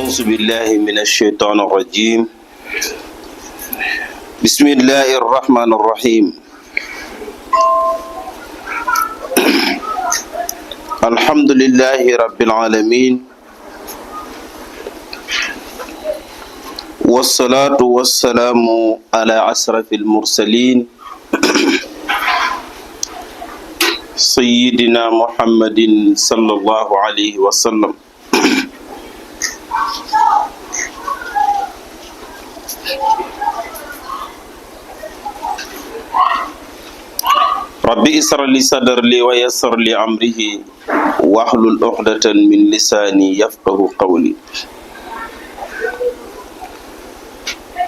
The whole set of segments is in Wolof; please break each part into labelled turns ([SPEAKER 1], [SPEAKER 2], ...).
[SPEAKER 1] أعوذ بالله من الشيطان الرجيم بسم الله الرحمن الرحيم الحمد لله رب العالمين والصلاة والسلام على أشرف المرسلين سيدنا محمد صلى الله عليه وسلم ربي اسر لي صدري ويسر لي أمره واحلل عقدة من لساني يفقه قولي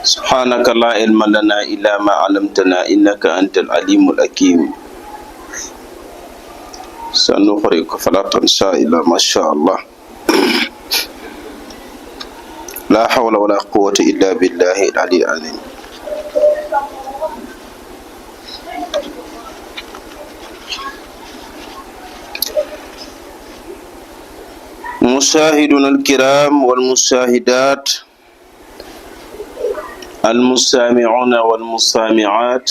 [SPEAKER 1] سبحانك لا علم لنا إلا ما علمتنا إنك أنت العليم الحكيم سنقرئك فلا تنسى إلا ما شاء الله لا حول ولا قوة إلا بالله العلي العظيم مشاهدون الكرام والمشاهدات المستمعون والمستمعات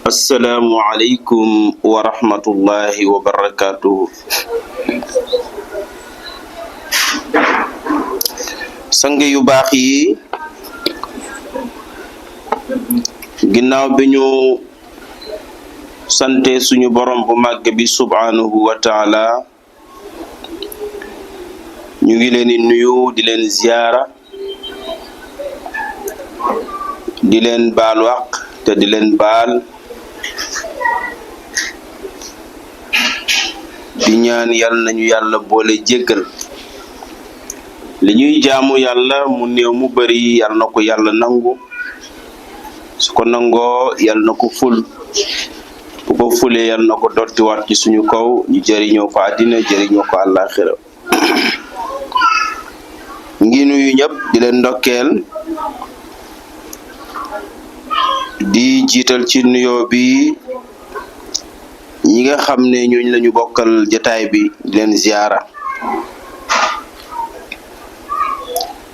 [SPEAKER 1] السلام عليكم ورحمة الله وبركاته sang yu baax yi ginnaaw bi ñu sante suñu borom bu màgg bi subhanahu wa taala ñu ngi leen di nuyu di leen ziyaara di leen baal waq te di leen baal di ñaan yàlla nañu yàlla boole jéggal li ñuy jaamu yàlla mu néew mu bari yàlla na ko yàlla nangu su ko nangoo yàlla na ko ful bu ko fulee yàlla na ko dottiwaat ci suñu kaw ñu jëriñoo ko àddina jëriñoo ko àllaaxira ngi nuyu ñëpp di leen ndokkeel di jiital ci nuyoo bi ñi nga xam ne ñooñu lañu bokkal jotaay bi di leen ziyaara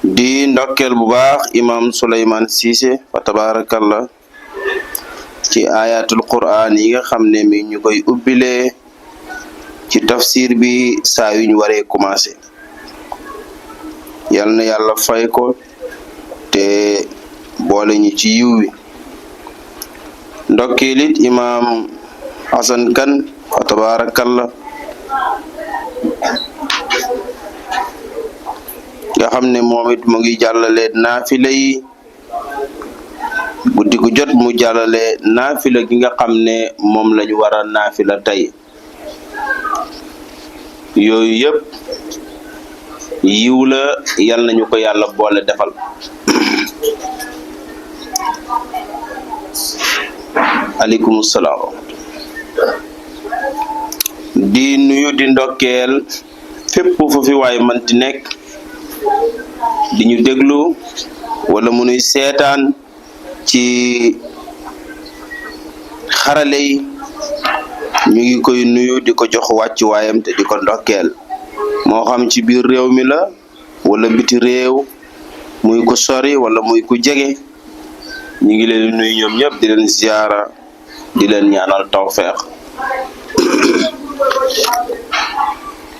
[SPEAKER 1] di ndokkeel bu baax imam Souleymane Cissé fa tabarakallah ci ayatul quran yi nga xam ne mi ñu koy ubbilee ci tafsir bi saa yu ñu waree commencé yal na yàlla fay ko te boole ñu ci yiw wi ndokkeelit imam Hasan Kan fa tabarakallah nga xam ne moom it mu ngi jàllale naafila yi guddi gu jot mu jàllale naafila gi nga xam ne moom lañu war a naafila tey yooyu yëpp yiw la yal nañu ko yàlla boole defal aleykum salaam di nuyu di ndokkeel fépp fu fi waay manti nekk di ñu déglu wala mu nuy seetaan ci xarale yi ñu ngi koy nuyu di ko jox wàccu waayam te di ko ndokkeel moo xam ci biir réew mi la wala biti réew muy ku sori wala muy ku jege ñu ngi leen di nuyu ñoom ñëpp di leen ziyaara di leen ñaanal tawfeex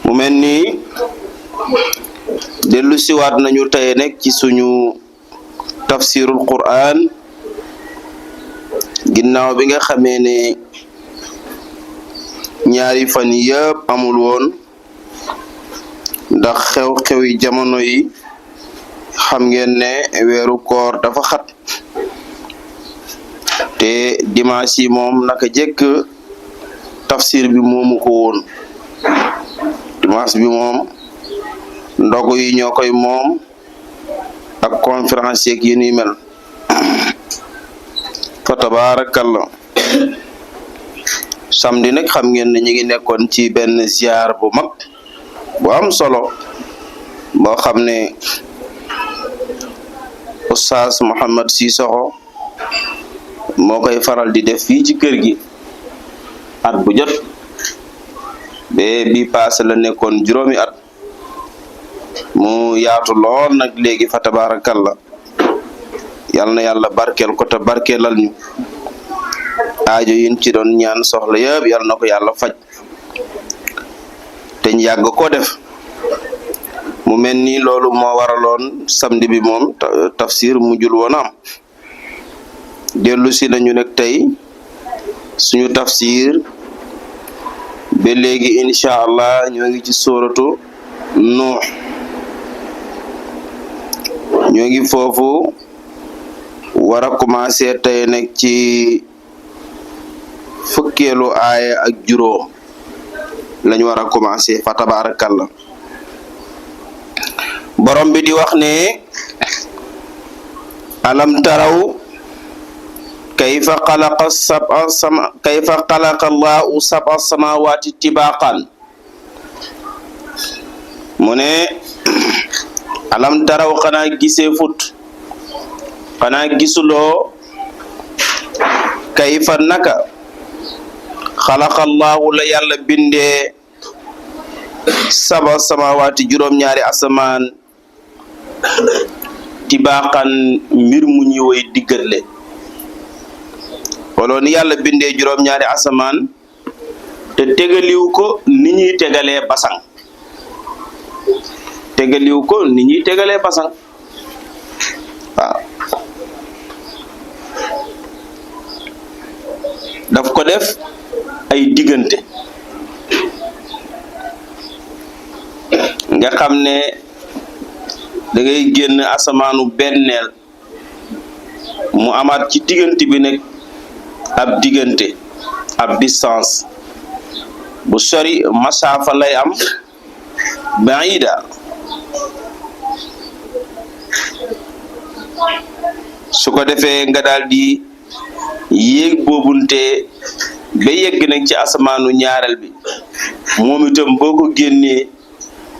[SPEAKER 1] mu mel nii dellu siwaat nañu tey nekk ci suñu tafsirul quran ginnaaw bi nga xamee ne ñaari fan yëpp amul woon ndax xew-xewi jamono yi xam ngeen ne weeru koor dafa xat te dimanche yi moom naka jekk tafsir bi moomu ko woon dimanche bi moom ndogu yi ñoo koy moom ak conférence yeeg yi ñuy mel fa tabarakallah samedi nag xam ngeen ne ñu ngi nekkoon ci benn ziar bu mag bu am solo boo xam ne Oustaz Mouhamed Cissokho moo koy faral di def fii ci kër gi at bu jot be bi paase la nekkoon juróomi at mu yaatu lool nag léegi fa tabarakallah yal na yàlla barkeel ko te barkeelal ñu aajo yin ci doon ñaan soxla yëpp yal na ko yàlla faj te ñu yàgg ko def mu mel ni loolu moo waraloon samedi bi moom tafsir mujjul woon am dellu si nañu nag tey suñu tafsir ba léegi incha allah ñoo ngi ci suratu Nuux ñoo ngi foofu war a commencer tey nag ci fukkeelu aaya ak juróom lañu war a commencer fa tabarakallah borom bi di wax ne alam taraw kayfa xalaqa allahu sab'a samawati tibaqan mu ne alam taraw xanaa gisee fut xanaa gisuloo kayfa naka xalaqa allahu la yàlla bindee sab'a samawati juróom-ñaari asamaan tibaqan mbir mu ñuy woy diggatle wala ni yàlla bindee juróom-ñaari asamaan te tegaliw ko ni ñuy tegalee basang waaw daf ko def ay diggante nga xam ne da ngay génn asamaanu benneel mu amaat ci diggante bi nag ab diggante ab distance bu sori masaafa lay am baida su ko defee nga daal di yéeg boobunte ba yegg nag ci asamaanu ñaareel bi moom itam boo ko génnee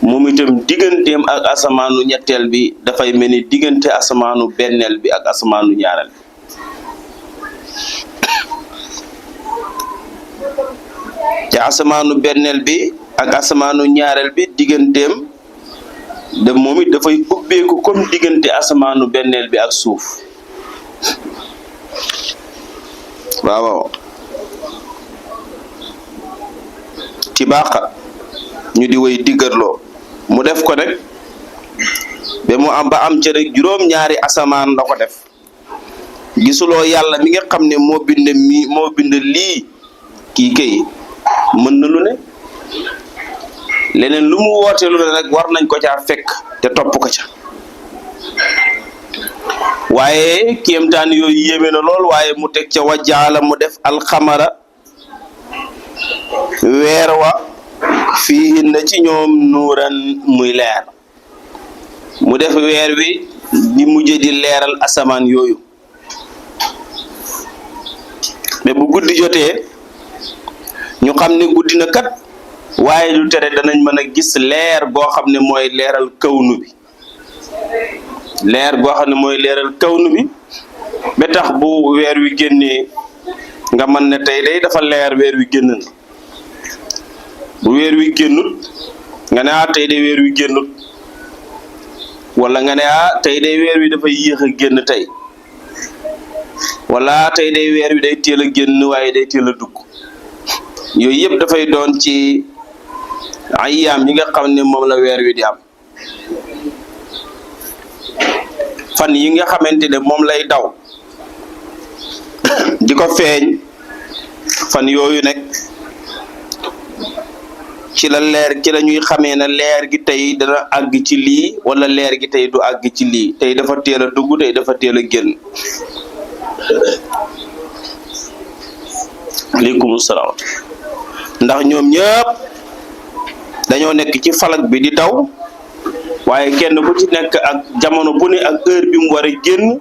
[SPEAKER 1] moom itam digganteem ak asamaanu ñetteel bi dafay mel ni diggante asamaanu benneel bi ak asamaanu ñaareel bi te asamaanu benneel bi ak asamaanu ñaareel bi digganteem de moom it dafay ubbeeku comme diggante asamaanu benneel bi ak suuf waaw tibaaqa ñu di way diggarloo mu def ko nag ba mu am ba am ca rek juróom-ñaari asamaan la ko def gisuloo yàlla mi nga xam ne moo bind lii kii kay mën na lu ne leneen lu mu woote lu ne rek war nañ ko caa fekk te topp ko ca waaye kéemtaan yooyu yéeme na lool waaye mu teg ca wajaala mu def alxamara weer wa fii na ci ñoom nuuran muy leer mu def weer wi di mujj di leeral asamaan yooyu mais bu guddi jotee ñu xam ne guddi na kat waaye du tere danañ mën a gis leer goo xam ne mooy leeral kawnu bi ba tax bu weer wi génnee nga mën ne tey day dafa leer weer wi génn na bu weer wi génnut nga ne tey day weer wi génnut wala nga ne tey day weer wi dafa yéex a génn tey wala tey day weer wi day teel a génn waaye day teel a dugg yooyu yëpp dafay doon ci ayyaam yi nga xam ne moom la weer wi di am fan yi nga xamante ne moom lay daw di ko feeñ fan yooyu nag ci la ñuy xamee ne leer gi tey dana àgg ci lii wala leer gi tey du àgg ci lii tey dafa teel a dugg tey dafa teel a génn aleykum salaam ndax ñoom ñëpp dañoo nekk ci falak bi di daw waaye kenn ku ci nekk ak jamono bu ne ak heure bi mu war a génn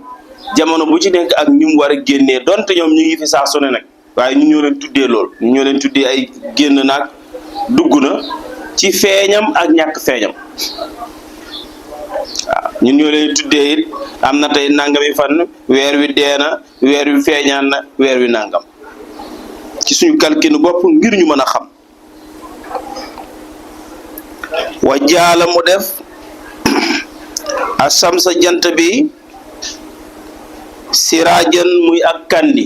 [SPEAKER 1] jamono bu ci nekk ak ni mu war a génnee donte ñoom ñu ngi fi saa su ne nag waaye ñu ñoo leen tuddee lool ñu ñoo leen tuddee ay génn naag dugg na ci feeñam ak ñàkk feeñam waaw ñun ñoo leen tuddee it am na tey nangami fan weer wi dee na weer wi feeñaan na weer wi nangam ci suñu calcul bopp ngir ñu mën a xam wa jaala mu def asamsa jant bi siraajan muy ab kandi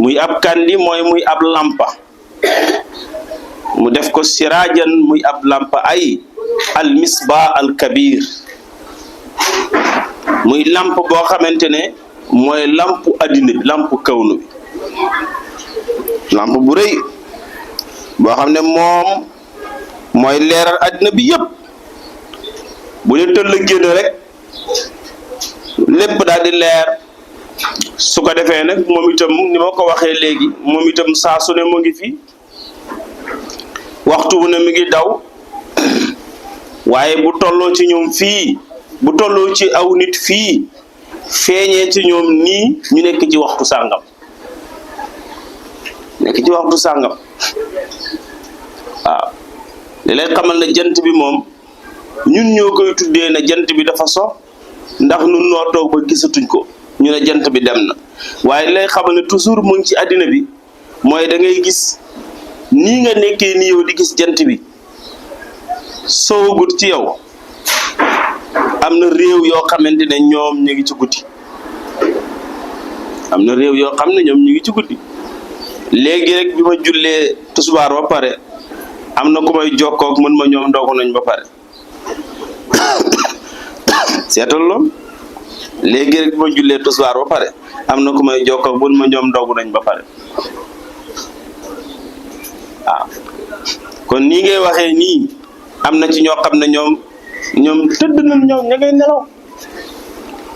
[SPEAKER 1] muy ab kandi mooy muy ab lampa mu def ko siraajan muy ab lampa ay al misbah al kabir muy lamp boo xamante ne mooy lampu addina bi lampu kawnu bi lamp bu rëy boo xam ne moom mooy leeral addina bi yëpp bu leen tëll génn rek lépp daal di leer su ko defee nag moom itam ni ma ko waxee léegi moom itam saa su ne mu ngi fi waxtu bu ne mi ngi daw waaye bu tolloo ci ñoom fii bu tolloo ci aw nit fii feeñee ci ñoom nii ñu nekk ci waxtu sàngam waaw li lay xamal ne jant bi moom ñun ñoo koy tuddee ne jant bi dafa so ndax nun noo toog ba gisatuñ ko ñu ne jant bi dem na waaye li lay xamal ne toujours mu ngi ci àddina bi mooy da ngay gis nii nga nekkee ni yow di gis jant bi soogut ci yow am na réew yoo xamante ne ñoom ñu ngi ci guddi ñu ngi ci guddi léegi rek bi ma jullee tisbaar ba pare am na ku may jokkoog mën ma ñoom ndogu nañ ba pare seetal lool léegi rek bi ma jullee tisbaar ba pare am na ku may jokkoog mën ma ñoom ndogu nañ ba pare waaw kon nii ngay waxee nii am na ci ñoo xam ne ñoom tëdd nañ ñoom ña ngay nelaw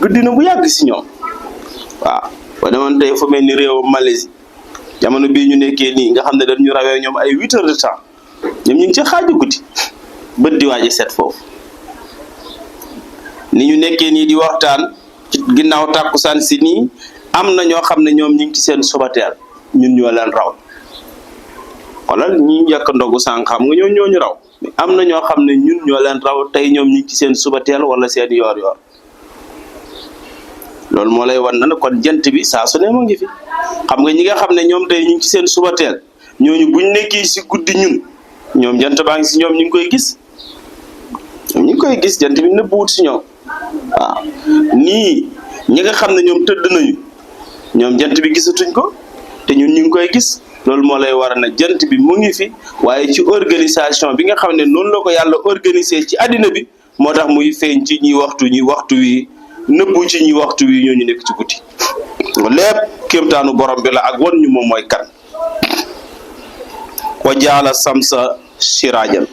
[SPEAKER 1] guddi na bu yàgg si ñoom waaw ba demoon tey fu mel ni réew Malaisie jamono bii ñu nekkee nii nga xam ne dañu rawee ñoom ay 8 heures de temps ñoom ñu ngi ci xaaju guddi bët di waaji set foofu ni ñu nekkee nii di waxtaan ci ginnaaw tàkkusaan si nii am na ñoo xam ne ñoom ñu ngi ci seen subateel ñun ñoo leen raw xoolal ñi njëkk ndogu sànq xam nga ñooñu raw am na ñoo xam ne ñun ñoo leen raw tey ñoom ñu ngi ci seen subateel wala seen yoor-yoor loolu moo lay wan na kon jant bi saa su ne mu ngi fi xam nga ñi nga xam ne ñoom tey ñu ngi ci seen subateel ñooñu buñ nekkee si guddi ñoom jant baa ngi si ñoom ñu ngi koy gis jant bi nëbbuwut si ñoom waaw nii ñi nga xam ne ñoom tëdd nañu ñoom jant bi gisatuñ ko te ñun ñu ngi koy gis loolu moo lay war na jant bi mu ngi fi waaye ci organisation bi nga xam ne noonu la ko yàlla organiser ci àddina bi moo tax muy feeñ ci ñi waxtu wi nëbbu ci ñi waxtu wi ñooñu nekk ci guddi lépp kéemtaanu borom bi la ak wan ñu moom mooy kan wa jaala samsa siraajan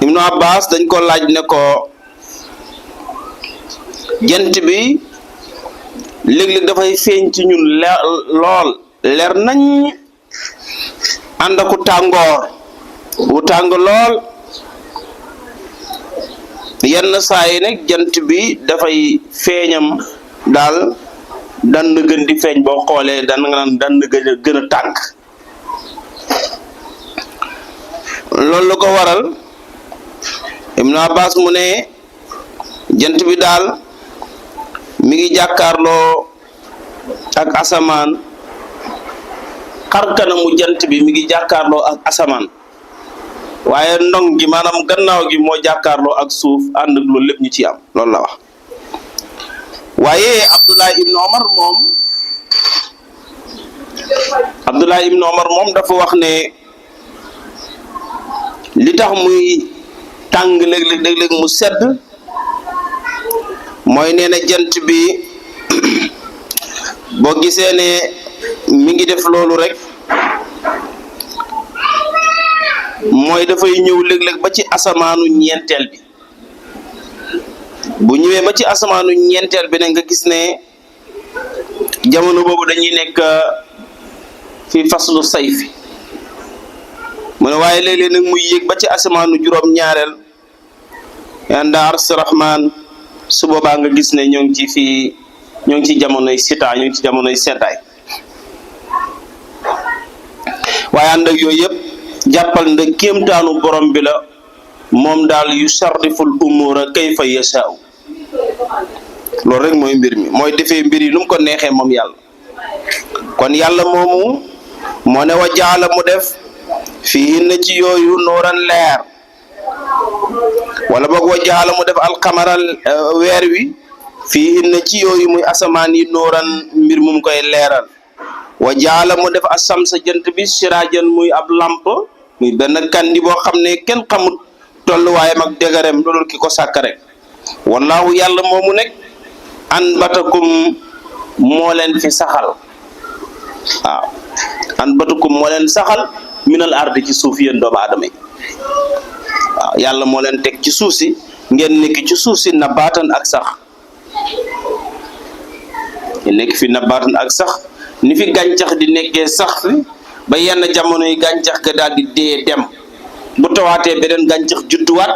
[SPEAKER 1] Ibnu Abbas dañ ko laaj ne ko jant bi léeg-léeg dafay feeñ ci ñun lool leer nañ ànd aku tàngoor wu tàng lool yenn saa yi nag jant bi dafay feeñam daal dann gën di feeñ boo xoolee dan nga naan dann gën a tàng loolu lu ko waral Ibnu Abbas mu ne jant bi daal mi ngi jàkkaarloo ak asamaan xarkanamu jant bi mi ngi jàkkaarloo ak asamaan waaye ndong gi maanaam gannaaw gi moo jàkkaarloo ak suuf ànd ak loolu lépp ñu ci am loolu la wax waaye Abdullah ibn Omar moom dafa wax ne li tax muy tàng léeg-léeg mu sedd mooy nee na jant bi boo gisee ne mi ngi def loolu rek mooy dafay ñëw léeg-léeg ba ci asamaanu ñeenteel bi bu ñëwee ba ci asamaanu ñeenteel bi ne nga gis ne jamono boobu dañuy nekk fi faslu sayfi mu ne waaye léeg-léeg nag muy yéeg ba ci asamaanu juróom-ñaareel inda arsi rahman su boobaa nga gis ne ñoo ngi ci jamonoy sita ñoo ngi ci jamonoy seddaay waaye ànd ak yooyu yëpp jàppal nda kéemtaanu borom bi la moom daal yusarriful umura kayfa yashaa'u loolu rek mooy mbir mi mooy defee mbir yi lu mu ko neexee moom yàlla kon yàlla moomu moo ne wa jaala mu def fii na ci yooyu nooran leer wala boog wa jaala mu def alxamaral weer wi fii na ci yooyu muy asamaan yi nooran mbir mum koy leeral wa jaala mu def asamsa jant bi siraajan muy ab lamp muy benn kandi boo xam ne kenn xamut tolluwaayam ak dégarem loolu ki ko sàkk rek wallaahu yàlla moomu nekk anbatakum moo leen fi saxal waaw anbatakum moo leen saxal minal ardi ci suuf yéen doomu aadama yi waaw yàlla moo leen teg ci suuf si ngeen nekk ci suuf si nabaatan ak sax ngeen nekk fi nabaatan ak sax ni fi gàncax di nekkee sax fi ba yenn jamono yi gàncax ga daal di dee dem bu tawaatee beneen gàncax judduwaat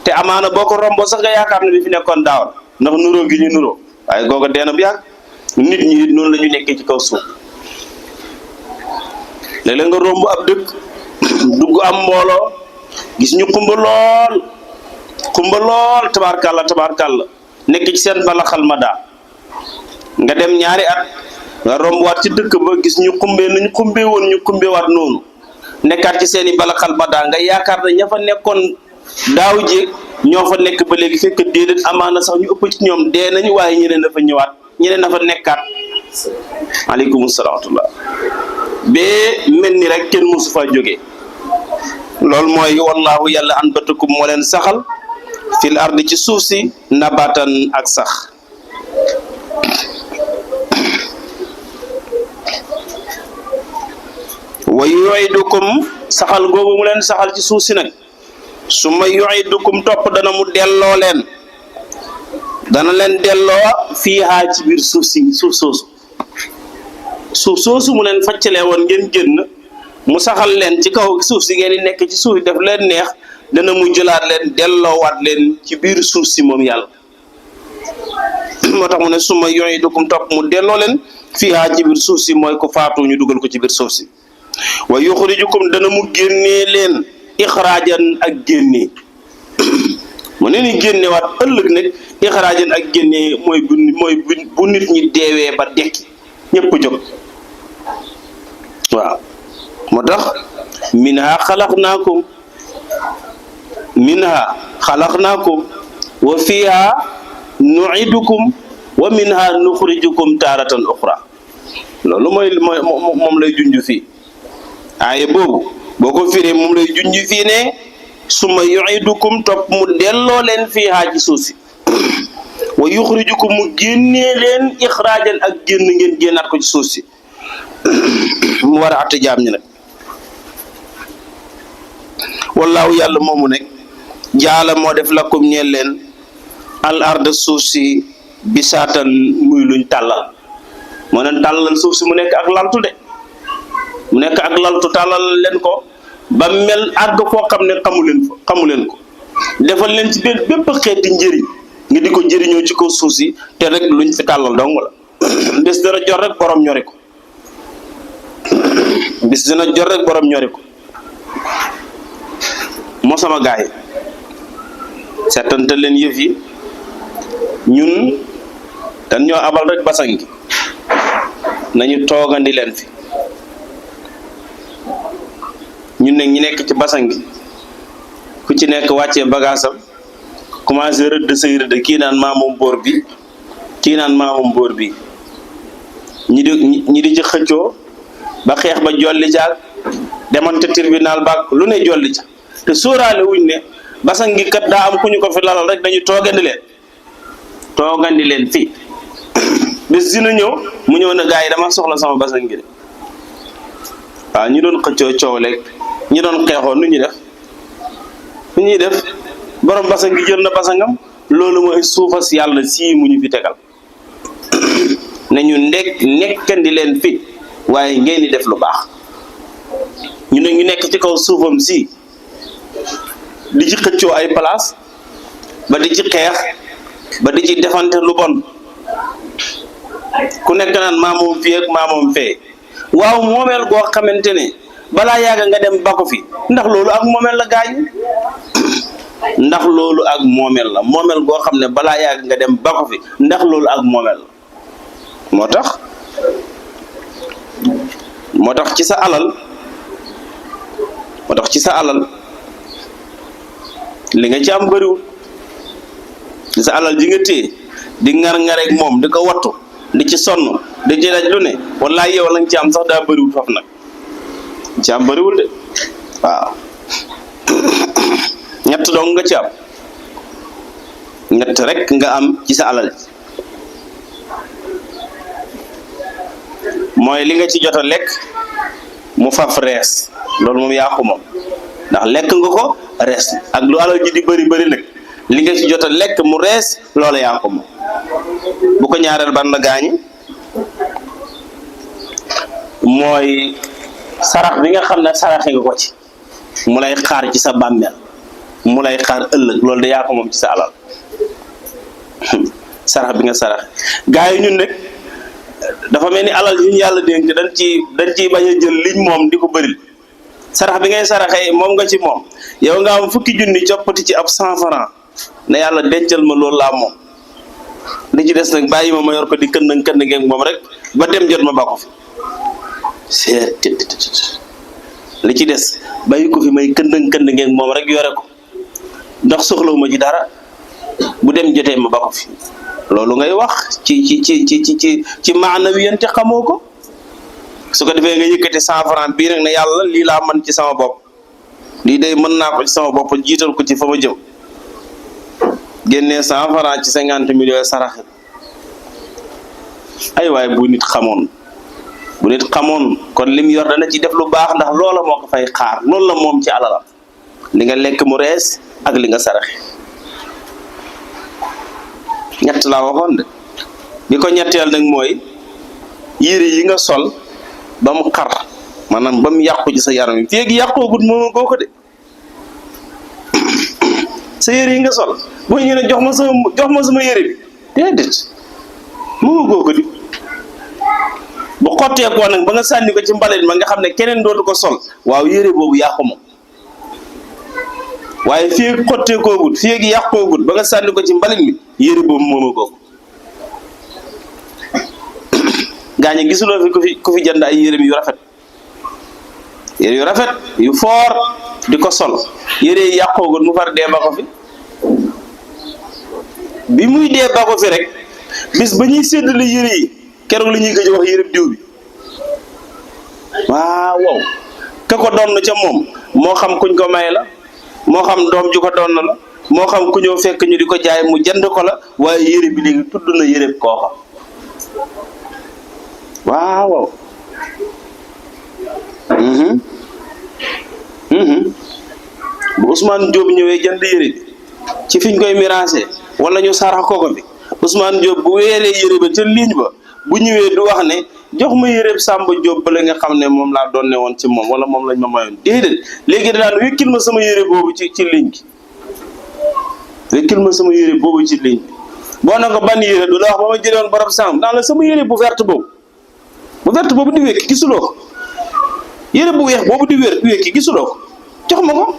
[SPEAKER 1] te amaana boo ko romboo sax nga yaakaar ne bi fi nekkoon daawal ndax nuroo gi ñu nuroo waaye googa dee na bu yàgg nit ñi noonu la ñu nekkee ci kaw suuf léeg-léeg nga romb ab dëkk dugg am mbooloo gis ñu xumba lool tabaarkàlla nekk ci seen balaxal ma daa nga dem ñaari at nga rombuwaat ci dëkk ba gis ñu xumbee nañu xumbee woon ñu xumbeewaat noonu nekkaat ci seeni balaxal ma daa nga yaakaar ne ña fa nekkoon daaw jéeg ñoo fa nekk ba léegi fekk déedéet amaana sax ñu ëpp ci ñoom dee nañu waaye ñeneen dafa ñëwaat ñeneen dafa nekkaat aleykum salaam wa rahmatullah bee mel ni rek kenn mosu faa jógee loolu mooy wallaahu yàlla anbatakum moo leen saxal fil ardi ci suuf si nabatan ak sax wa yu'idukum saxal googu mu leen saxal ci suuf si nag summa yu'idukum topp dana mu delloo leen dana leen delloo fiihaa ci biir suuf si suuf soosu mu leen faccalee woon ngeen génn mu saxal leen ci kaw suuf si ngeen di nekk ci suuf def leen neex dana mu jëlaat leen delloowaat leen ci biir suuf si moom yàlla moo tax mu ne summa yu'idukum topp mu delloo leen fiihaa ci biir suuf si mooy ko faatu ñu dugal ko ci biir suuf si wa yuxrijukum dana mu génnee leen ixraajan ak génnee mu ne ni génnewaat ëllëg nag ixraajan ak génnee mooy bu nit ñi deewee ba dekki ñëpp jóg waaw moo tax minha xalaqnaakum wa fiha nu'idukum wa minha nuxrijukum taaratan uxra loolu moom lay junj fii aaye boobu boo ko firee moom lay junj fii ne summa yu'idukum topp mu delloo leen fiha ci suuf si wa yuxrijukum mu génnee leen ixraajan ak génn ngeen génnaat ko ci suuf si mu war a atte jaam ñi nag wallaahu yàlla moomu nekk jaala moo def lakum ñeel leen al arda suuf si bisaatan muy luñ tàllal moo leen tàllal suuf si mu nekk ak laltu de mu nekk ak laltu tàllal leen ko ba mel àgg foo xam ne xamu leen ko defal leen ci bépp xeeti njëriñ nga di ko jëriñoo ci kaw suuf si te rek luñ fi tàllal dong la bés dana jot rek borom ñori ko bis dina jot rek borom ñori ko moo sama gaay yi seetante leen yëf yi ñun dañ ñoo abal rek basang gi nañu toogandi leen fi ñun nag ñi nekk ci basang gi ku ci nekk wàccee bagaasam commencé rëdd say rëdd kii naan maamum boor bi kii naan maamum boor bi ñi di ci xëccoo ba xeex ba jolli caag demante tribunal baag lu ne jolli ca te sóoraale wuñ ne basang gi kat daa am ku ñu ko fi lalal rek dañu toogandi leen fii bés dina ñëw mu ñëw na gaa yi dama soxla sama basang gi de waaw ñi doon xëccoo coow leeg ñi doon xeexoon nu ñuy def borom basang gi jël na basangam loolu mooy suufas yàlla sii mu ñu fi tegal nañu nekkandi leen fi waaye ngeen di def lu baax ñu ne ñu nekk ci kaw suufam si di ci xëccoo ay place ba di ci xeex ba di ci defante lu bon ku nekk naan maamoom fii ak maamoom fee waaw moomeel goo xamante ne balaa yàgg nga dem ba ko fi ndax loolu ak moomeel la gaañ ndax loolu ak moomeel la moomeel goo xam ne balaa yàgg nga dem ba ko fi ndax loolu ak moomeel la moo tax ci sa alal li nga ci am bëriwul sa alal ji nga téye di ngar-ngareeg moom di ko wattu di ci sonn di ci daj lu ne wallaay yow la nga ci am sax daa bëriwul foofu nag ci am bëriwul de waaw ñett dong nga ci am ñett rek nga am ci sa alal mooy li nga ci jot a lekk mu faf rees loolu moom yaa ko moom ndax lekk nga ko rees ak lu alal ji di bëri nag li nga ci jot a lekk mu rees loolu yaa ko moom bu ko ñaareel ban la gaañi mooy sarax bi nga xam ne saraxe nga ko ci mu lay xaar ci sa bàmmeel mu lay xaar ëllëg loolu de yaa ko moom ci sa alal sarax bi nga sarax gaa yi ñun nag dafa mel ni alal yu ñu yàlla dénk dañ ciy bañ a jël liñ moom di ko bëril sarax bi ngay saraxee moom nga ci moom yow nga am fukki junni coppati ci ab 100 francs ne yàlla dencal ma loolu laa moom li ci des nag bàyyi ma yor ko di kënd ngeen moom rek ba dem jot ma ba ko fi li ci des bàyyi ko fi may kënd ngeen moom rek yore ko ndax soxlawuma ci dara bu dem jotee ma ba ko fi loolu ngay wax ci maanawiyan te xamoo ko su ko defee nga yëkkati 100 francs bii nag ne yàlla lii laa mën ci sama bopp lii day mën naa ko ci sama bopp jiital ko ci fa ma jëm génnee 100 francs ci 50 millions sarax ay waaye bu nit xamoon kon lim yor dana ci def lu baax ndax loola moo ko fay xaar loolu la moom ci alalam li nga lekk mu rees ak li nga saraxe ñett laa waxoon de bi ko ñetteel nag mooy yére yi nga sol ba mu xar maanaam ba mu yàqu ci sa yaram yi féegi yàqoogut moom goo ko de sa yére yi nga sol boo ñu ne jox ma sama yére bi déedéet moom goo ko di bu xotteekoo nag ba nga sànni ko ci mbalit ma nga xam ne keneen dootu ko sol waaw yére boobu yàqu moom waaye féegi xotteekoogut féegi yàqoogut ba nga sànni ko ci mbalit mi yére boobu moom goo ko gaañe gisuloo fi ku fi jënd ay yére yu rafet yu foor di ko sol yére yi yàqoogut mu far dee ba ko fi bi muy dee ba ko fi rek bis ba ñuy séddale yére yi keroog la ñuy gëj a wax yére diw bi waaw ka ko doon ca moom moo xam kuñ ko may la moo xam doom ju ko doon la moo xam ku ñëw fekk ñu di ko jaay mu jënd ko la waaye yére bi léegi tudd na yére kooka waaw bu Ousmane Diop ñëwee jënd yére bi ci fiñ koy miraase wala ñu sarax ko bi Ousmane Diop bu weeree yére ba ca ligne ba bu ñëwee du wax ne jox ma yére Samba Diop ba la nga xam ne moom laa doon ne woon ci moom wala moom lañ ma mayoon déedéet léegi da daan wékkil ma sama yére boobu ci ligne bi wékkil ma sama yére boobu ci ligne bi boo na ko ban yére du la wax ba ma jëlee woon barab Samba daan la sama yére bu verte boobu di wékki gisuloo ko yére bu weex boobu di wékki gisuloo ko jox ma ko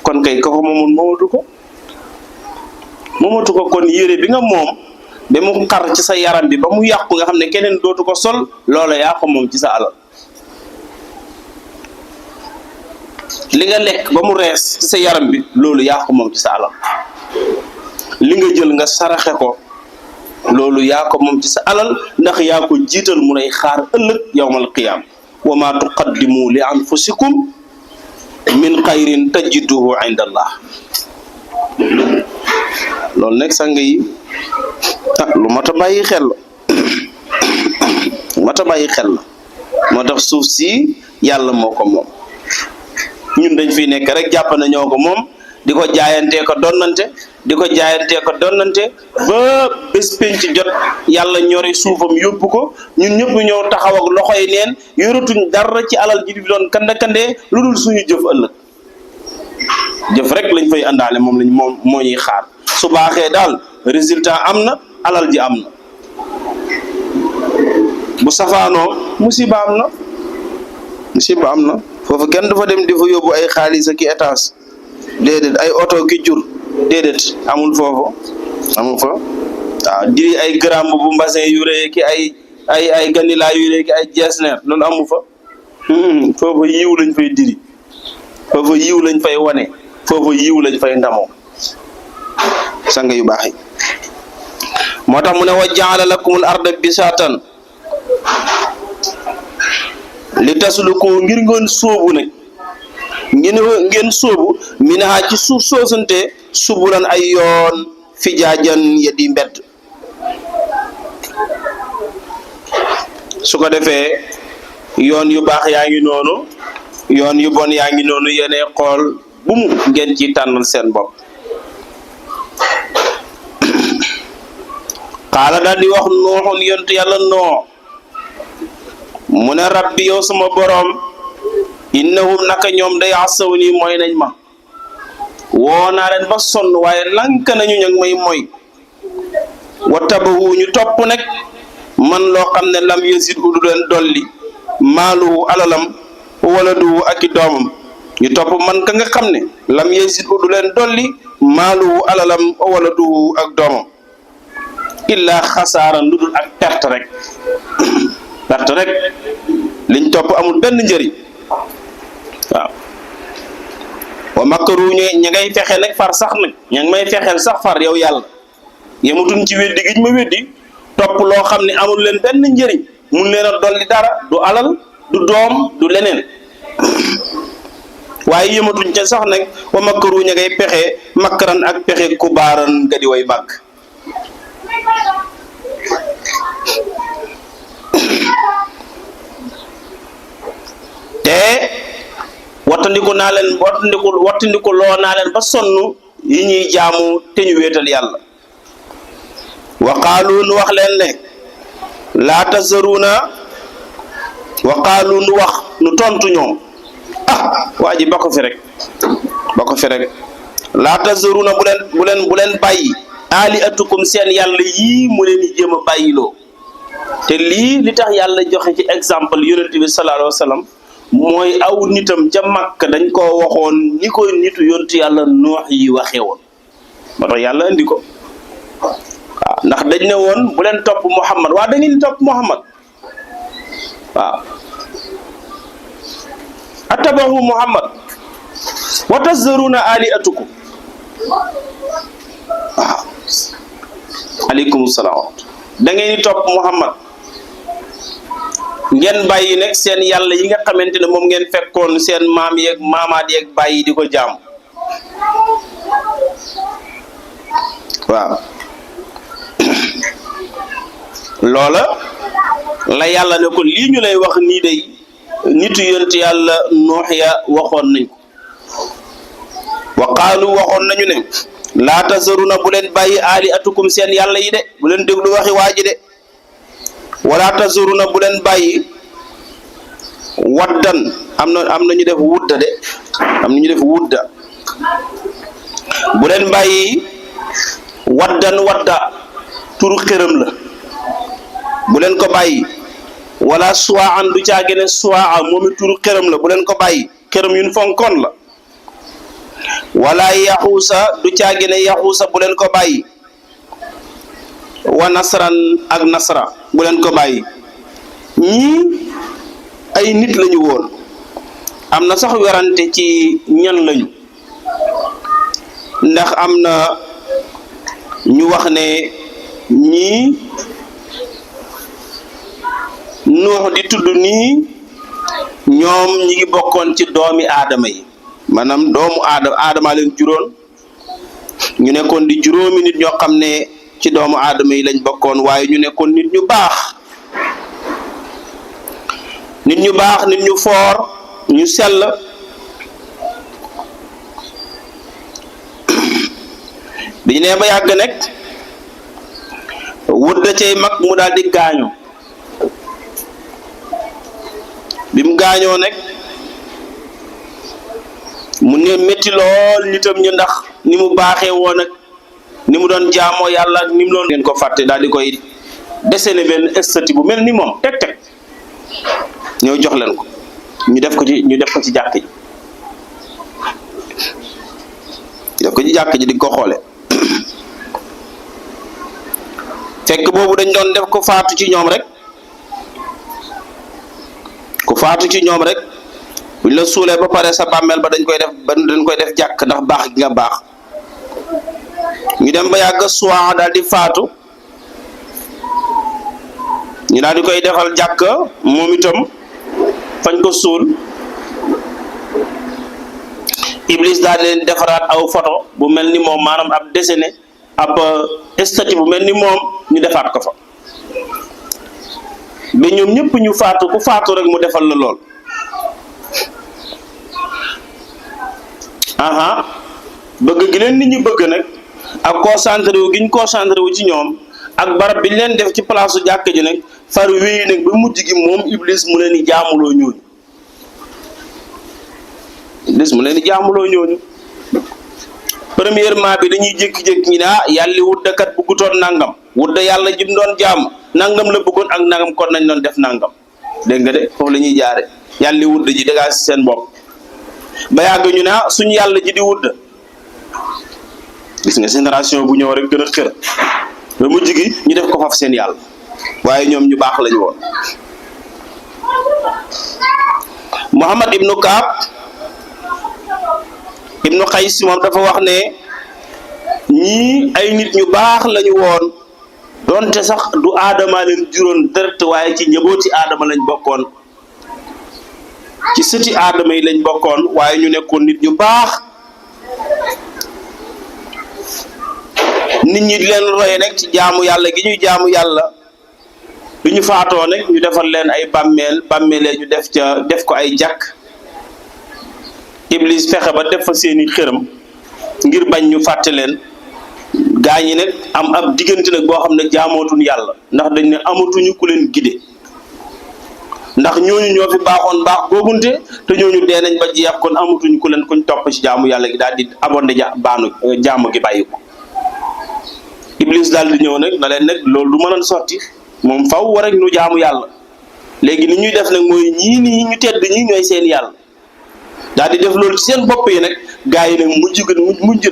[SPEAKER 1] kon kay ko moomatu ko kon yére bi nga moom ba mu xar ci sa yaram bi ba mu yàqu nga xam ne keneen dootu ko sol loola yaa ko moom ci sa alal li nga lekk ba mu rees ci sa yaram bi loolu yaa ko moom ci sa alal li nga jël nga saraxe ko loolu yaa ko moom ci sa alal ndax yaa ko jiital mu lay xaar ëllëg yawmal qiyaam wa ma tuqaddimu li anfusikum min xayrin tajiduhu inda allah loolu nekk sang yi lu mat a bàyyi xel la moo tax suuf si yàlla moo ko moom ñun dañ fiy nekk rek jàpp na ñoo ko moom di ko jaayantee ko donnante ba bés penc jot yàlla ñori suufam yóbbu ko ñun ñëpp ñëw taxaw ak loxo yi neen yoratuñ dara ci alal ji di doon kandee lu dul suñu jëf ëllëg jëf rek lañ fay àndaale moom moo ñuy xaar su baaxee daal résultat am na alal ji am na bu safaanoo musiba am na foofu kenn du fa dem di fa yóbbu ay xaalis ak i étage déedéet ay oto ki jur déedéet amul foofu amul fa waaw diri ay gram bu mbasin yu rëy ki ay ganilaa yu rëy ki ay jesner loolu amu fa foofu yiw lañ fay diri foofu yiw lañ fay wane foofu yiw lañ fay ndamoo sanga yu baax yi moo tax mu ne wa jaala lakumul arda bisaatan li tasluku ngir ngeen sóobu nag ngeen sóobu minha ci suuf soosante subulan ay yoon fijaajan ya di mbedd su ko defee yoon yu baax yaa ngi noonu yoon yu bon yaa ngi noonu yéene xool bu mu ngeen ci tànnal seen bopp xaala daal di wax nooxun yontu yàlla noo mu ne rabbi yow sama boroom innahum naka ñoom day asaw nii mooy nañ ma woo naa leen ba sonn waaye lank nañu ñag may mooy wattabahu ñu topp nag man loo xam ne lam yazid du leen dolli maaluhu alalam wala du ak i doomam ñu topp man ka nga xam ne lam yazid du leen dolli maaluhu alalam wala du ak doomam illa xasaaran lu dul ak perte rek perte rek liñ topp amul benn njëriñ waaw wa makaru ña ngay fexe nag far sax nag ña ngi may fexeel sax far yow yàlla yemutuñ ci weddi giñ ma weddi topp loo xam ne amul leen benn njëriñ mun leen a dolli dara du alal du doom du leneen waaye yematuñ ca sax nag wa makaru ña ngay pexe makkaran ak pexe ku baaran nga di way màgg te wattandiku loo naa leen ba sonn yi ñuy jaamu te ñu wéetal yàlla wa qaalu nu wax leen ne laa tazaruna wa qaalu nu wax nu tontu ñoom waa ji ba ko fi rek laa tazaruna bu leen bàyyi aliatukum seen yàlla yii mu leen di jéem a bàyyiloo te lii li tax yàlla joxe ci exemple yonent bi sallallahu alayhi wa sallam mooy aw nitam ca Makka dañ koo waxoon ni ko nitu yontu yàlla noox yi waxee woon moo tax yàlla indi ko waaw ndax dañ ne woon bu leen topp Muhammad waa da ngeen topp Muhammad waaw attabahu Muhammad wa tazaruna aliatukum waaw aleykum salaam da ngeen di topp Muhammad ngeen bàyyi nag seen yàlla yi nga xamante ne moom ngeen fekkoon seen maam yeeg maamaat yeeg bàyyi di ko jaam waaw loola la yàlla ne ko lii ñu lay wax nii day nitu yonent yàlla noox ya waxoon nañ ko wa qaalu waxoon nañu ne laa tazaruna bu leen bàyyi aliatukum seen yàlla yi de bu leen déglu waxi waaji de wala tazaruna bu leen bàyyi waddan am na ñu def wudda de am na ñu def wudda bu leen bàyyi wadda turu xërëm la bu leen ko bàyyi wala suwaan du caagene suwaa moomi turu xërëm la bu leen ko bàyyi xërëm yun fonkoon la wala yaxuusa du caagene yaxuusa bu leen ko bàyyi wa nasran ak nasra bu leen ko bàyyi ñii ay nit lañu woon am na sax werante ci ñan lañu ndax am na ñu wax ne ñii Nuux di tudd nii ñoom ñi ngi bokkoon ci doomi aadama yi maanaam doomu aadama leen juróon ñu nekkoon di juróomi nit ñoo xam ne ci doomu aadama yi lañ bokkoon waaye ñu nekkoon nit ñu baax nit ñu foor ñu sell bi ñu nee ba yàgg nekk wut da cay mag mu daal di gaañu bi mu gaañoo nekk mu ne métti lool nitam ñu ndax ni mu baaxee woon ak ni mu doon jaamoo yàlla ak ni mu doon ngeen ko fàtte daal di koy dessiné benn statue bu mel ni moom teg ñëw jox leen ko ñu def ko ci jàkk ji di ko xoole fekk boobu dañ doon def ko faatu ci ñoom rek buñ la suulee ba pare sa bàmmeel ba dañ koy def jàkk ndax baax gi nga baax ñu dem ba yàgg Suwaa daal di faatu ñu daal di koy defal jàkk moom itam fañ ko suul. Iblis daal di leen defaraat aw photo bu mel ni moom maanaam ab dessiné ab statue bu mel ni moom ñu defaat ko fa ba ñoom ñëpp ñu faatu ku faatu rek mu defal la lool. bëgg gi leen nit ñi bëgg nag ak concentré wu gi ñu concentré wu ci ñoom ak barab bi ñu leen def ci place jàkk ji nag far wéy nag ba mujj gi moom Iblis mu leen di jaamuloo ñooñu. Iblis mu leen di jaamuloo ñooñu premièrement bi dañuy jékki-jékki ñi ne yàlla wuddakat bëggutoon nangam wudda yàlla jim doon jaam nangam la bëggoon ak nangam kon nañ doon def nangam dégg nga de foofu la ñuy jaare yàlla wudda ji dégg si seen bopp ba yàgg ñu ne suñu yàlla ji di wudda gis nga génération bu ñëw rek gën a xër ba mujj gi ñu def ko faf seen yàlla waaye ñoom ñu baax lañu woon. Muhammad ibnu Kaab ibnu Xays moom dafa wax ne ñii ay nit ñu baax lañu woon donte sax du aadama leen juróon deret waaye ci njabooti aadama lañ bokkoon ci sëti aadama yi lañ bokkoon waaye ñu nekkoon nit ñu baax nit ñi di leen roye nag ci jaamu yàlla gi ñuy jaamu yàlla bi ñu faatoo nag ñu defal leen ay bàmmeelee ñu def ko ay jàkk Iblis fexe ba def fa seeni xërëm ngir bañ ñu fàtte leen gaa ñi nag am ab diggante nag boo xam ne jaamootuñ yàlla ndax dañ ne amatuñu ku leen gide ndax ñooñu ñoo fi baaxoon baax googunte te ñooñu dee nañ ba jeex kon amatuñu ku leen kuñ topp ci jaamu yàlla gi daal di abonde jaamu gi bàyyi ko Iblis daal di ñëw nag na leen nag loolu du mën a sotti moom faw war rek ñu jaamu yàlla léegi ni ñuy def nag mooy ñii nii ñu tedd ñi ñooy seen yàlla daal di def loolu ci seen bopp yi nag gaa yi nag mujj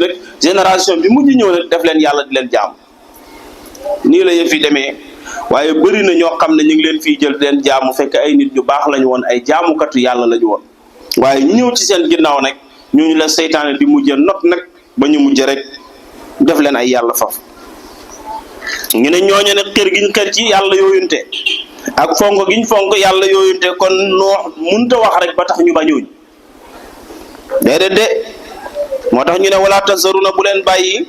[SPEAKER 1] nag génération bi mujj ñëw nag def leen yàlla di leen jaam nii la yëf yi demee waaye bëri na ñoo xam ne ñu ngi leen fii jël di leen jaamu fekk ay nit ñu baax lañu woon ay jaamukatu yàlla lañu woon waaye ñu ñëw ci seen ginnaaw nag ñooñu la seytaane di mujj not nag ba ñu mujj rek def leen ay yàlla faf ñu ne ñooñu ne xër giñ xër ci yàlla yooyunte ak fonk giñ fonk yàlla yooyunte kon noo munta wax rek ba tax ñu bañooñ déedéet de moo tax ñu ne wala tasaruna bu leen bàyyi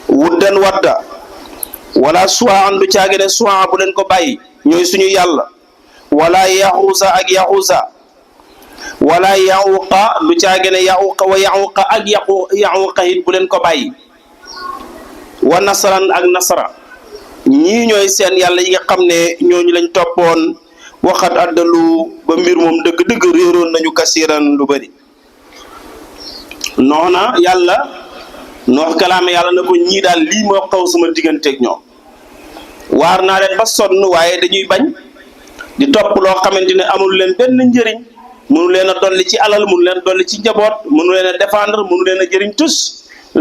[SPEAKER 1] wuddan wadda wala suwaan du caage ne suwaan bu leen ko bàyyi ñooy suñu yàlla wala yaxuusa ak yaxuusa wala yaxuuqa du caage ne yaxuuqa wa yaxuuqa ak yaxuuqa it bu leen ko bàyyi wa nasran ak nasra ñii ñooy seen yàlla yi nga xam ne ñooñu lañ toppoon waxat addalu ba mbir moom dëgg-dëgg réeroon nañu kasiran lu bari noona yàlla noox kalaame yàlla na ko ñii daal lii moo xaw sama digganteeg ñoom waar naa leen ba sonn waaye dañuy bañ di topp loo xamante ne amul leen benn njëriñ mënu leen a dolli ci alal mënu leen dolli ci njaboot mënu leen a défendre mënu leen a jëriñ tus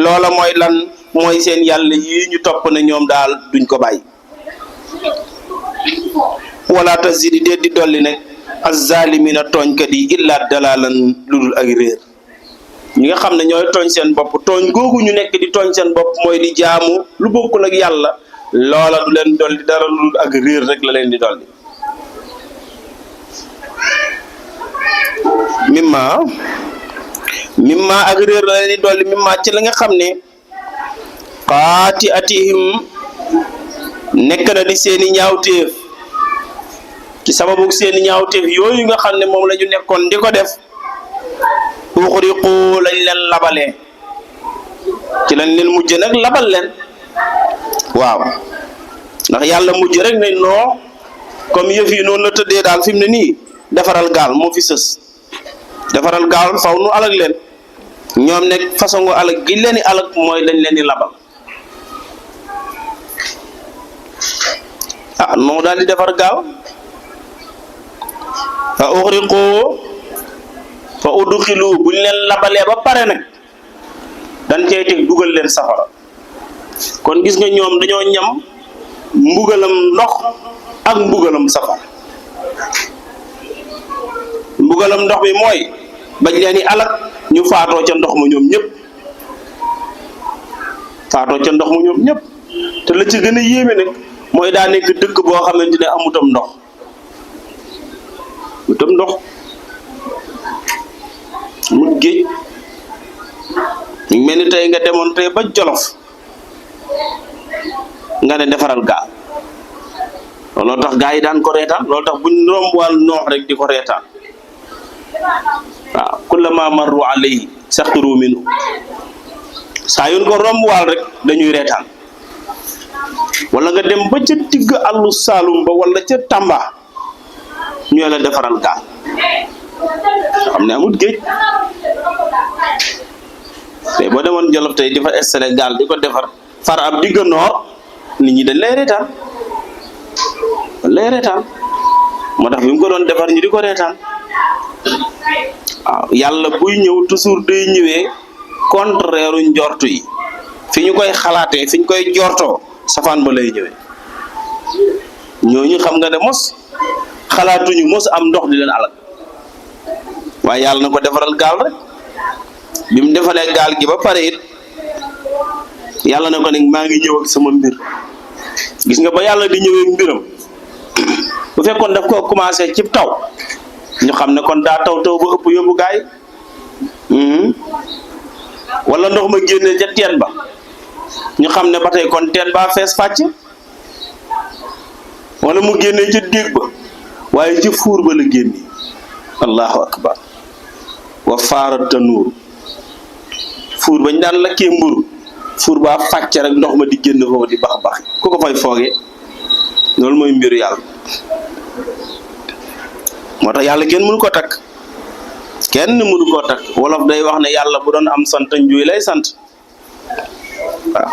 [SPEAKER 1] loola mooy lan mooy seen yàlla yii ñu topp ne ñoom daal duñ ko bàyyi wala tazidi déet di dolli nag azzalimina tooñkat yi illa dalalan lu dul ak réer ñi nga xam ne ñooy tooñ seen bopp tooñ googu ñu nekk di tooñ seen bopp mooy di jaamu lu bokkul ak yàlla loola du leen dolli dara lu dul ak réer rek la leen di dolli mimma ak réer la leen di dolli mimma ci la nga xam ne qaati atihim nekk na di seeni ñaawteef ci sababu seeni ñaawteef yooyu nga xam ne moom la ñu nekkoon di ko def uxriqu lañ leen labalee ci lañ leen mujj nag labal leen waaw ndax yàlla mujj rek ne noo comme yëf yi noonu la tëddee daal fi mu ne nii defaral gaal moo fi sës defaral gaal faw nu alag leen ñoom nekk façon nga alag gi leen di alag mooy dañ leen di labal moo daal di defar gaal fa uxriqu fa udxilu buñ leen labalee ba pare nag dañ cay teg dugal leen safara kon gis nga ñoom dañoo ñam mbugalam ndox ak mbugalam safara mbugalam ndox mi mooy bañ leen di alak ñu faatoo ca ndox ma ñoom ñëpp faatoo ca ndox mu ñoom ñëpp te la ci gën a yéeme nag mooy daa nekk dëkk boo xamante ne amutam ndox amut géej ñu mel ni tey nga demoon tey ba Jolof nga ne defaral gaal looloo tax gaa yi daan ko reetaan loolu tax buñ rombuwal noox rek di ko reetaan waaw kullama marru alayhi saxiru minhu saa yoon ko rombuwal rek dañuy reetaan wala nga dem ba ca digg àllu Saalum ba wala ca Tamba ñoo la defaral gaal xam ne amut géej tey boo demoon Jolof tey di fa installé gaal di ko defar far ab digg noor nit ñi dañ lay reetaan moo tax bi mu ko doon defar ñu di ko reetaan waaw yàlla buy ñëw toujours day ñëwee contraire njortu yi fi ñu koy xalaatee fi ñu koy jortoo safaan ba lay ñëwee ñooñu xam nga ne mos xalaatuñu mos am ndox di leen alal waaye yàlla na ko defaral gaal rek bi mu defalee gaal gi ba pare it yàlla na ko ne maa ngi ñëw ak sama mbir gis nga ba yàlla di ñëwee mbiram bu fekkoon daf ko commencé ci taw ñu xam ne kon daa taw ba ëpp yóbbu gaay wala ndox ma génne ca teen ba ñu xam ne ba tey kon teen baa fees fàcc wala mu génne ca déeg ba waaye ci fuur ba la génne allahu akbar wa faara tanuur fuur bañ daan lakkee mburu fuur baa fàcc rek ndox ma di génn foofu di bax bax ku ko fay foogee loolu mooy mbiru yàlla moo tax yàlla kenn mënu koo takk wolof day wax ne yàlla bu doon am sant njuy lay sant waaw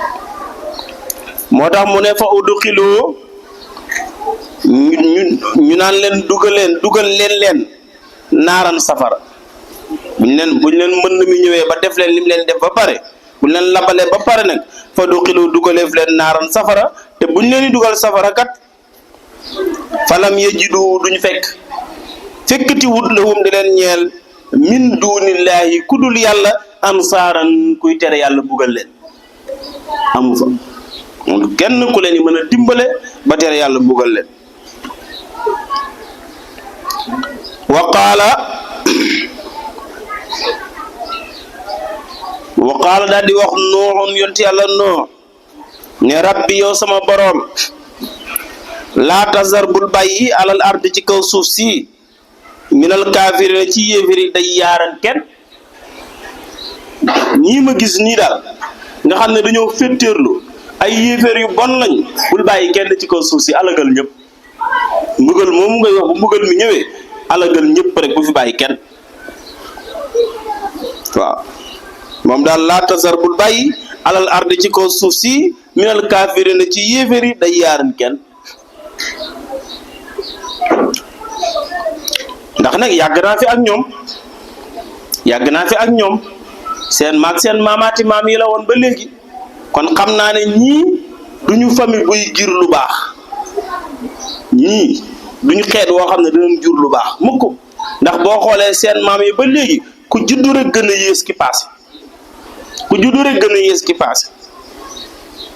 [SPEAKER 1] moo tax mu ne fa udxiloo ñu naan leen dugal leen naaran safara buñ leen mën mi ñëwee ba def leen lim leen def ba pare buñ leen labalee ba pare nag fa udxiloo dugaleef leen naaran safara te buñ leen di dugal safara kat falam yajidu duñ fekkati wut lahum di leen ñeel min dunillahi kudul yàlla ansaaran kuy tere yàlla bugal leen amu fa kenn ku leen yi mën a dimbale ba tere yàlla bugal leen wa qaala daal di wax nooxun yonti yàlla noox ne rabbi yow sama boroom laa tazar bul bàyyi alal ardi ci kaw suuf si minal kaafirina ci yéeféri day yaaran kenn ñii ma gis nii daal nga xam ne dañoo féttéerlu ay yéeféer yu bon lañ bul bàyyi kenn ci kaw suuf si alagal ñëpp mbugal moomu ngay wax bu mbugal mi ñëwee alagal ñëpp rek bu fi bàyyi kenn waaw moom daal laa tasar bul bàyyi alal ardi ci kaw suuf si minal kaafirina ci yéeféri day yaaran kenn ndax nag yàgg naa fi ak ñoom seen maamaati maam yi la woon ba léegi kon xam naa ne ñii duñu famille buy jur lu baax ñii duñu xeet woo xam ne dinañ jur lu baax mukk ndax boo xoolee seen maam yi ba léegi ku juddu rek gën a yées ki paase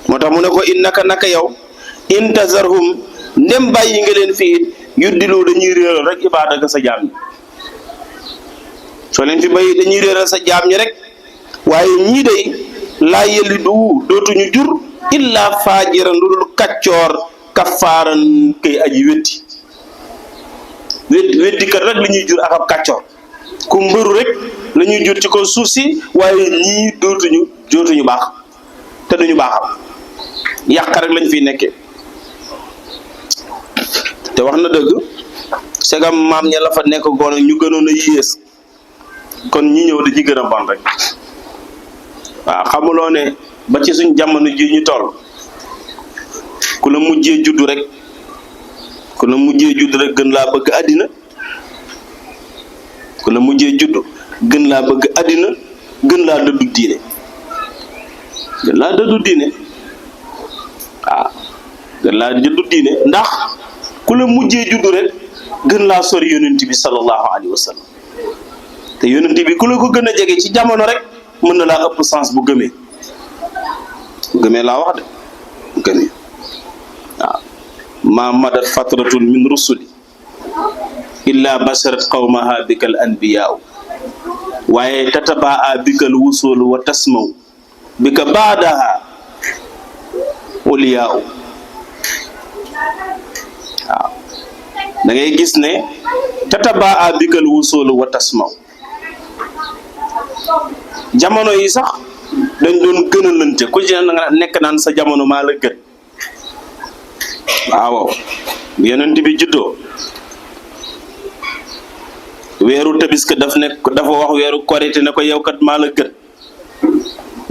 [SPEAKER 1] moo tax mu ne ko naka yow intazarhum ndem bàyyi nga leen fii yuddilu dañuy réeral rek ibaadaka sa jaam ñi soo leen fi bàyyi dañuy réeral sa jaam ñi rek waaye ñii day laa yelidu dootuñu jur illa faajiran lu dul kaccoor kafaaran kay aji weddi kat rek la ñuy jur ak ab kaccoor ku mbëru rek la ñuy jur ci ko suuf si waaye ñii dootuñu baax te duñu baaxal yàq rek lañ fiy nekkee te wax na dëgg segam maam ña la fa nekk goon ñu gënoon a yées kon ñi ñëw di ci gën a bon rek waaw xamuloo ne ba ci suñ jamono ji ñu toll ku la mujjee judd rek gën laa bëgg àddina gën laa dëddu diine waaw gën laa dëddu diine ndax ku la mujjee juddu rek gën laa sori yonent bi sallallahu alayhi wa sallam te yonent bi ku la ko gën a jege ci jamono rek mën na laa ëpp sens bu gëmee gëmee laa wax de gëmee waaw ma madat fatratun min rusuli illa basharat qawmaha bikal anbiyaa waaye tatabaa bikal wusul wa tasmaw bika baadaha uliyaa waaw da ngay gis ne tatabaa bikal wusul wa tasmaw jamono yi sax dañ doon gënalante ku ci nekk naan sa jamono maa la gën waaw yonent bi juddoo weeru tabiska dafa wax weeru korite ne ko yow kat maa la gën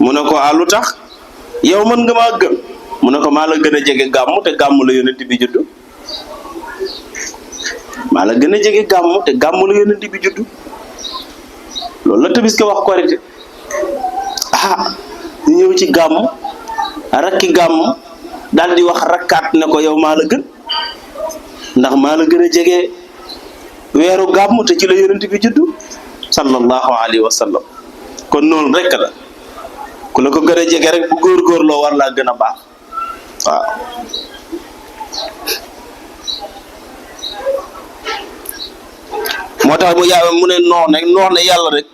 [SPEAKER 1] mu ne ko lu tax yow mën nga maa gën mu ne ko maa la gën a jege gàmmu te gàmmu la yonent bi juddu maa la gën a jege gàmmu te gàmmu la yonent bi juddu loolu la tabiska wax korite ñu ñëw ci gàmmu rakki gàmmu daal di wax rakkaat ne ko yow maa la gën ndax maa la gën a jege weeru gàmmu te ci la yonent bi juddu sallallahu alayhi wa sallam kon noonu rek la ku la ko gën a jege rek bu góorgóorloo war laa gën a baax waaw moo tax mu ne noox ne yàlla rek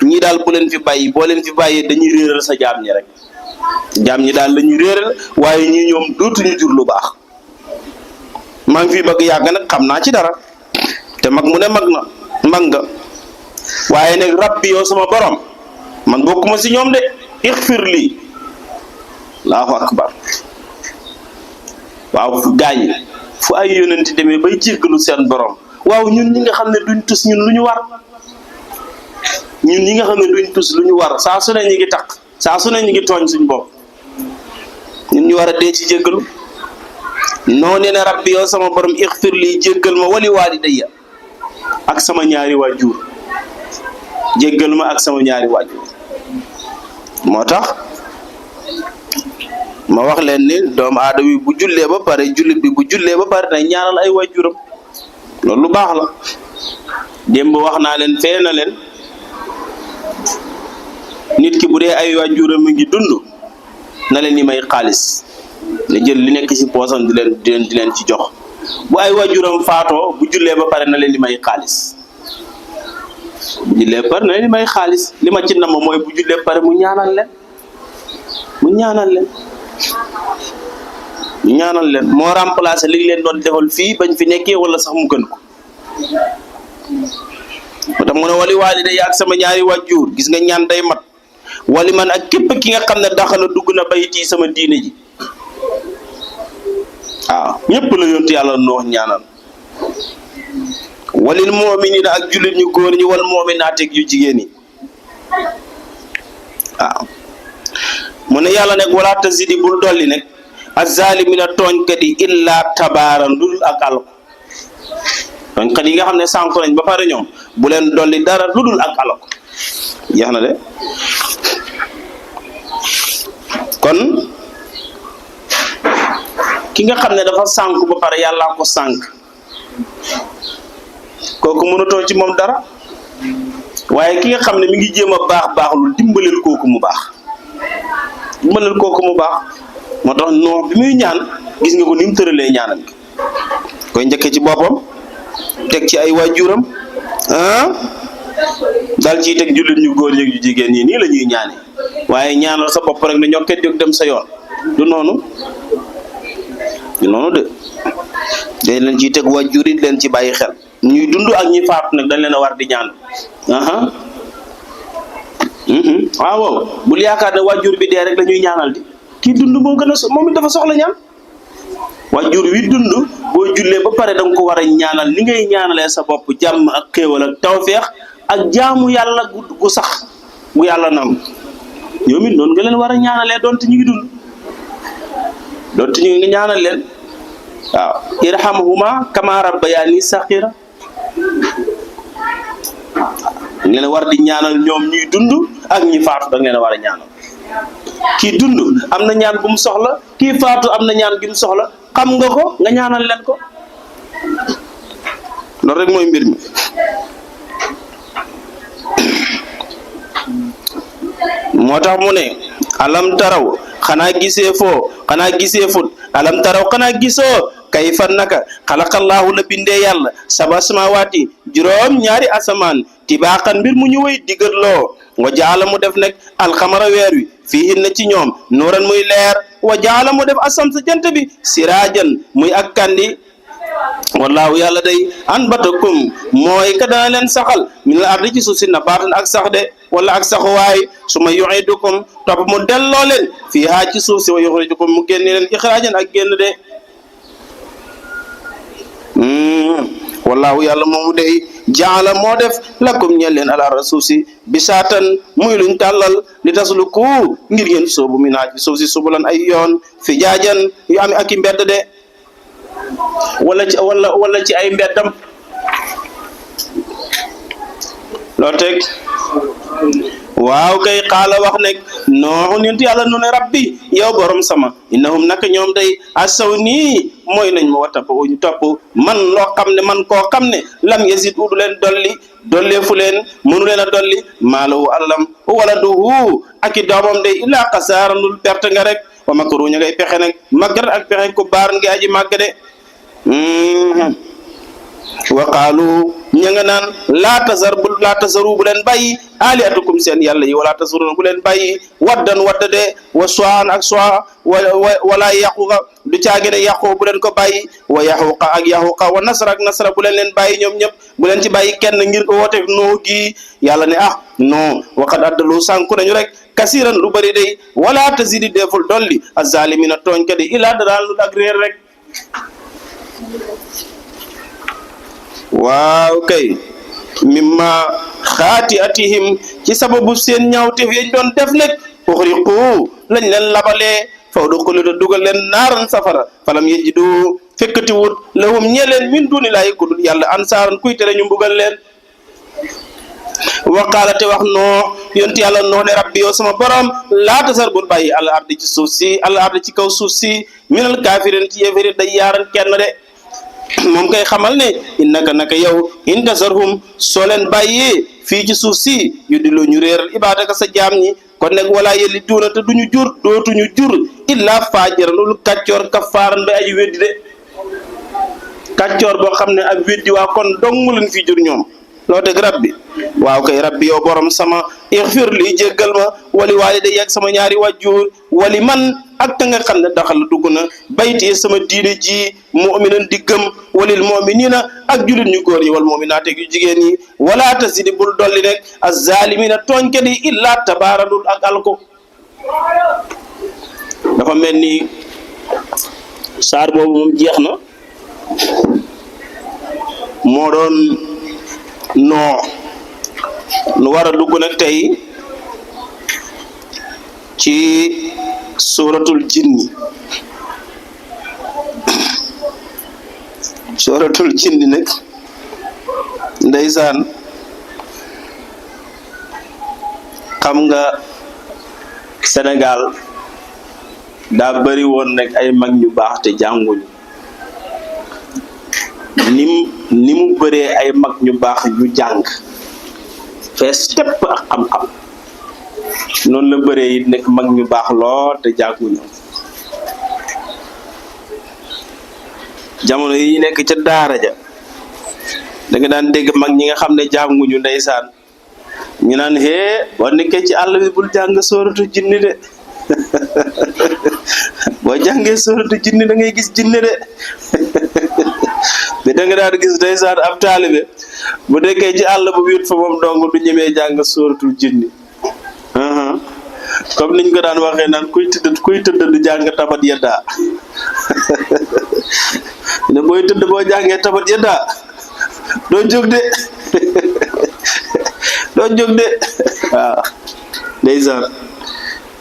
[SPEAKER 1] ñii daal bu leen fi bàyyi boo leen fi bàyyee dañuy réeral sa jaam ñi rek jaam ñi daal la ñuy réeral waaye ñii ñoom dootuñu jur lu baax maa ngi fi bëgg yàgg nag xam naa ci dara te mag mu ne mag nga waaye nag rabbi yow sama borom man bokkuma si ñoom de ixfir lii allahu akbar waaw gaañ fu ay yonenti demee bay jéggalu seen borom waaw ñun ñi nga xam ne duñ tus ñun lu ñu war ñun ñi nga xam ne duñ tus lu ñu war saa su ne ñu ngi taq saa su ne ñu ngi tooñ suñ bopp ñun ñu war a dee ci jéggalu noo nee na rabbi yow sama borom ixfir lii jéggal ma wali waalidayya ak sama ñaari waajur jéggal ma ak sama ñaari waajur moo tax ma wax leen ni doomu aadama bi bu jullee ba pare jullit bi bu jullee ba pare day ñaanal ay waajuram loolu lu baax la démb wax naa leen fee na leen nit ki bu dee ay waajuram mi ngi dund na leen ni may xaalis ne jël li nekk ci poosam di leen ci jox bu ay waajuram faatoo bu jullee ba pare na leen di may xaalis bu jullee ba pare na leen di may xaalis li ma ci nam mooy bu jullee ba pare mu ñaanal leen moo remplacer li leen doon defal fii bañ fi nekkee wala sax mu gën ko moo tax mu ne wali waalida ak sama ñaari waajur gis nga ñaan day mat wali man ak képp ki nga xam ne daxala dugg na bayti sama diine ji waaw ñëpp la yontu yàlla noox ñaanal walil mu'minina ak jullit ñu góor ñi wal mu'minaat ak yu jigéen ñi waaw mu ne yàlla nag wala tazidi bul dolli nag az-zalimina tooñkat yi illa tabaaran dul ak alko tooñkat yi nga xam ne sànku nañ ba pare ñoom bu leen dolli dara lu dul ak alko jeex na de kon ki nga xam ne dafa sànku ba pare yàllaa ko sànk kooku mënatoo ci moom dara waaye ki nga xam ne mi ngi jéem a baax lu dimbaleel kooku mu baax moo tax Nuux bi muy ñaan gis nga ko ni mu tëralee ñaanam gi koy njëkke ci boppam teg ci ay waajuram dal ciy teg jullit ñu góor ñi ak ñu jigéen ñi nii la ñuy ñaane waaye ñaanal sa bopp rek ne ñokket jóg dem sa yoon du noonu de dañ leen ciy teg waajur yi leen ci bàyyi xel ñuy dund ak ñi faatu nag dañ leen a war di ñaan waaw bul yaakaar ne waajur bi dee rek la ñuy ñaanal di kii dund moo gën a moom it dafa soxla ñaan waajur wi dund boo jullee ba pare danga ko war a ñaanal li ngay ñaanalee sa bopp jàmm ak xéewal ak tawfeex ak jaamu yàlla gu sax gu yàlla nangu ñoom it noonu nga leen war a ñaanalee doonte ñu ngi dund doonte ñu ngi ñaanal leen waaw irhamhuma kama rabbayani saxira nga leen war di ñaanal ñoom ñuy dund ak ñi faatu da nga leen war a ñaanal kii dund am na ñaan bu mu soxla kii faatu am na ñaan gi mu soxla xam nga ko nga ñaanal leen ko loolu rek mooy mbir mi moo tax mu ne alam taraw xanaa gisee foo xanaa gisee fut alam taraw xanaa gisoo kayfa naka xalaqallaahu la bindee yàlla saba samawaati juróom ñaari asamaan tibaaxan mbir mu ñu wéy digërloo wa jaala mu def nag alxamara weer wi fiihin na ci ñoom nuuran muy leer wa jaala mu def asamsa jant bi siraajan muy ak kandi wallaahu yàlla day anbatakum mooy ka dana leen saxal minal ardi ci suuf si nabaatan ak sax de wala ak saxuwaay suma yu'idukum topp mu delloo leen fiihaa ci suuf si wa yuxrijukum mu génne leen ixraajan ak génn de wallaahu yàlla moomu day jaala moo def lakum ñeel leen al arda suuf si bisaatan muy luñ tàllal li tasluku ngir ngeen soobu minhaa ci suuf si subulan ay yoon fi jaajan yu am ak i mbedd de wala ci ay mbeddam loo teg waaw kay xaala wax nekk nooxun yonent yàlla nu ne rabbi yow borom sama innahum naka ñoom day asaw nii mooy nañ ma watta ba ñu topp man loo xam ne man koo xam ne lam yazid du leen dolleefu leen mënu leen a dolli maalahu alalam wala duhu ak i doomam day illaa xasaaran lul perte nga rek wa makaru ña ngay pexe nag maggat ak pexe ku baar ngi aji màgg de wa qaalu ña nga naan laa tasaru bu leen bàyyi alihatukum seen yàlla yi wala tasaruna bu leen bàyyi waddan wadda de wa suwaan ak suwa wala yaquqa du caagi ne yaqu bu leen ko bàyyi wa yaxuqa ak yaxuqa wa nasra ak nasra bu leen bàyyi ñoom ñëpp bu leen ci bàyyi kenn ngir ko woote noo gi yàlla ne non waqad addalu sànku nañu rek kasiran lu bëri day wala tazidi deful dolli azalimina tooñkat yi ila dadaal lu ak réer rek waaw kay mimma xaati'atihim ci sababu seen ñaawteef yañ doon def nag uxriqu lañ leen labalee faw duxulu te dugal leen naaran safara falam yajidu fekkati wut lahum ñeleen min dunillahi ku dul yàlla ansaaran kuy tere ñu mbugal leen waqaala te wax noo yonti yàlla noo ne rabbi yow sama borom laa tasar bul bàyyi al ardi ci suuf si al ardi ci kaw suuf si minal kaafirin ci yéeféri day yaaran kenn de moom kay xamal ne innaka naka yow in tasarhum soo leen bàyyee fii ci suuf si yu diloo ñu réeral ibaadaka sa jaam ñi kon nag wala yelli duuna te duñu jur dootuñu jur illa faajiran loolu kàccoor kafaaran ba aji weddi de kàccoor boo xam ne ak weddi waa kon dong leen fi jur ñoom loo teg rabbi waaw kay rabbi yow borom sama ixfir li jéggal ma wali waalida yeeg sama ñaari wàjjur wali man ak ta nga xam ne daxal dugg na bayti sama diine ji mu'minan di gëm walil mu'minina ak julit ñu góor yi wal mu'minaat yu jigéen ñi wala tasidi bul dolli rek az-zalimina tooñkat yi illa tabaaradul ak alko dafa mel ni saar boobu moom jeex na moo doon noo nu war a dugg nag tey ci suratul jinni nag ndeysaan xam nga Sénégal daa bari woon nag ay mag ñu baax te jànguñu ni mu bëree ay mag ñu baax ñu jàng fees tepp ak xam-xam noonu la bëree it nekk mag ñu baax lool te jànguñu jamono yi nekk ca daara ja da nga daan dégg mag ñi nga xam ne jànguñu ndeysaan ñu naan boo nekkee ci àll bi bul jàng sóoratu jinni de boo jàngee sóoratu jinni da ngay gis jinni de bi da nga daan gis ndeysaan ab taalibe bu nekkee ci àll bu wéet fa moom dong du ñemee jàng sóoratul jinni comme niñ ko daan waxee naan kuy tëdd du jàng tabat yeddaa ne booy tëdd boo jàngee tabat yeddaa doo jóg de waaw ndeysaan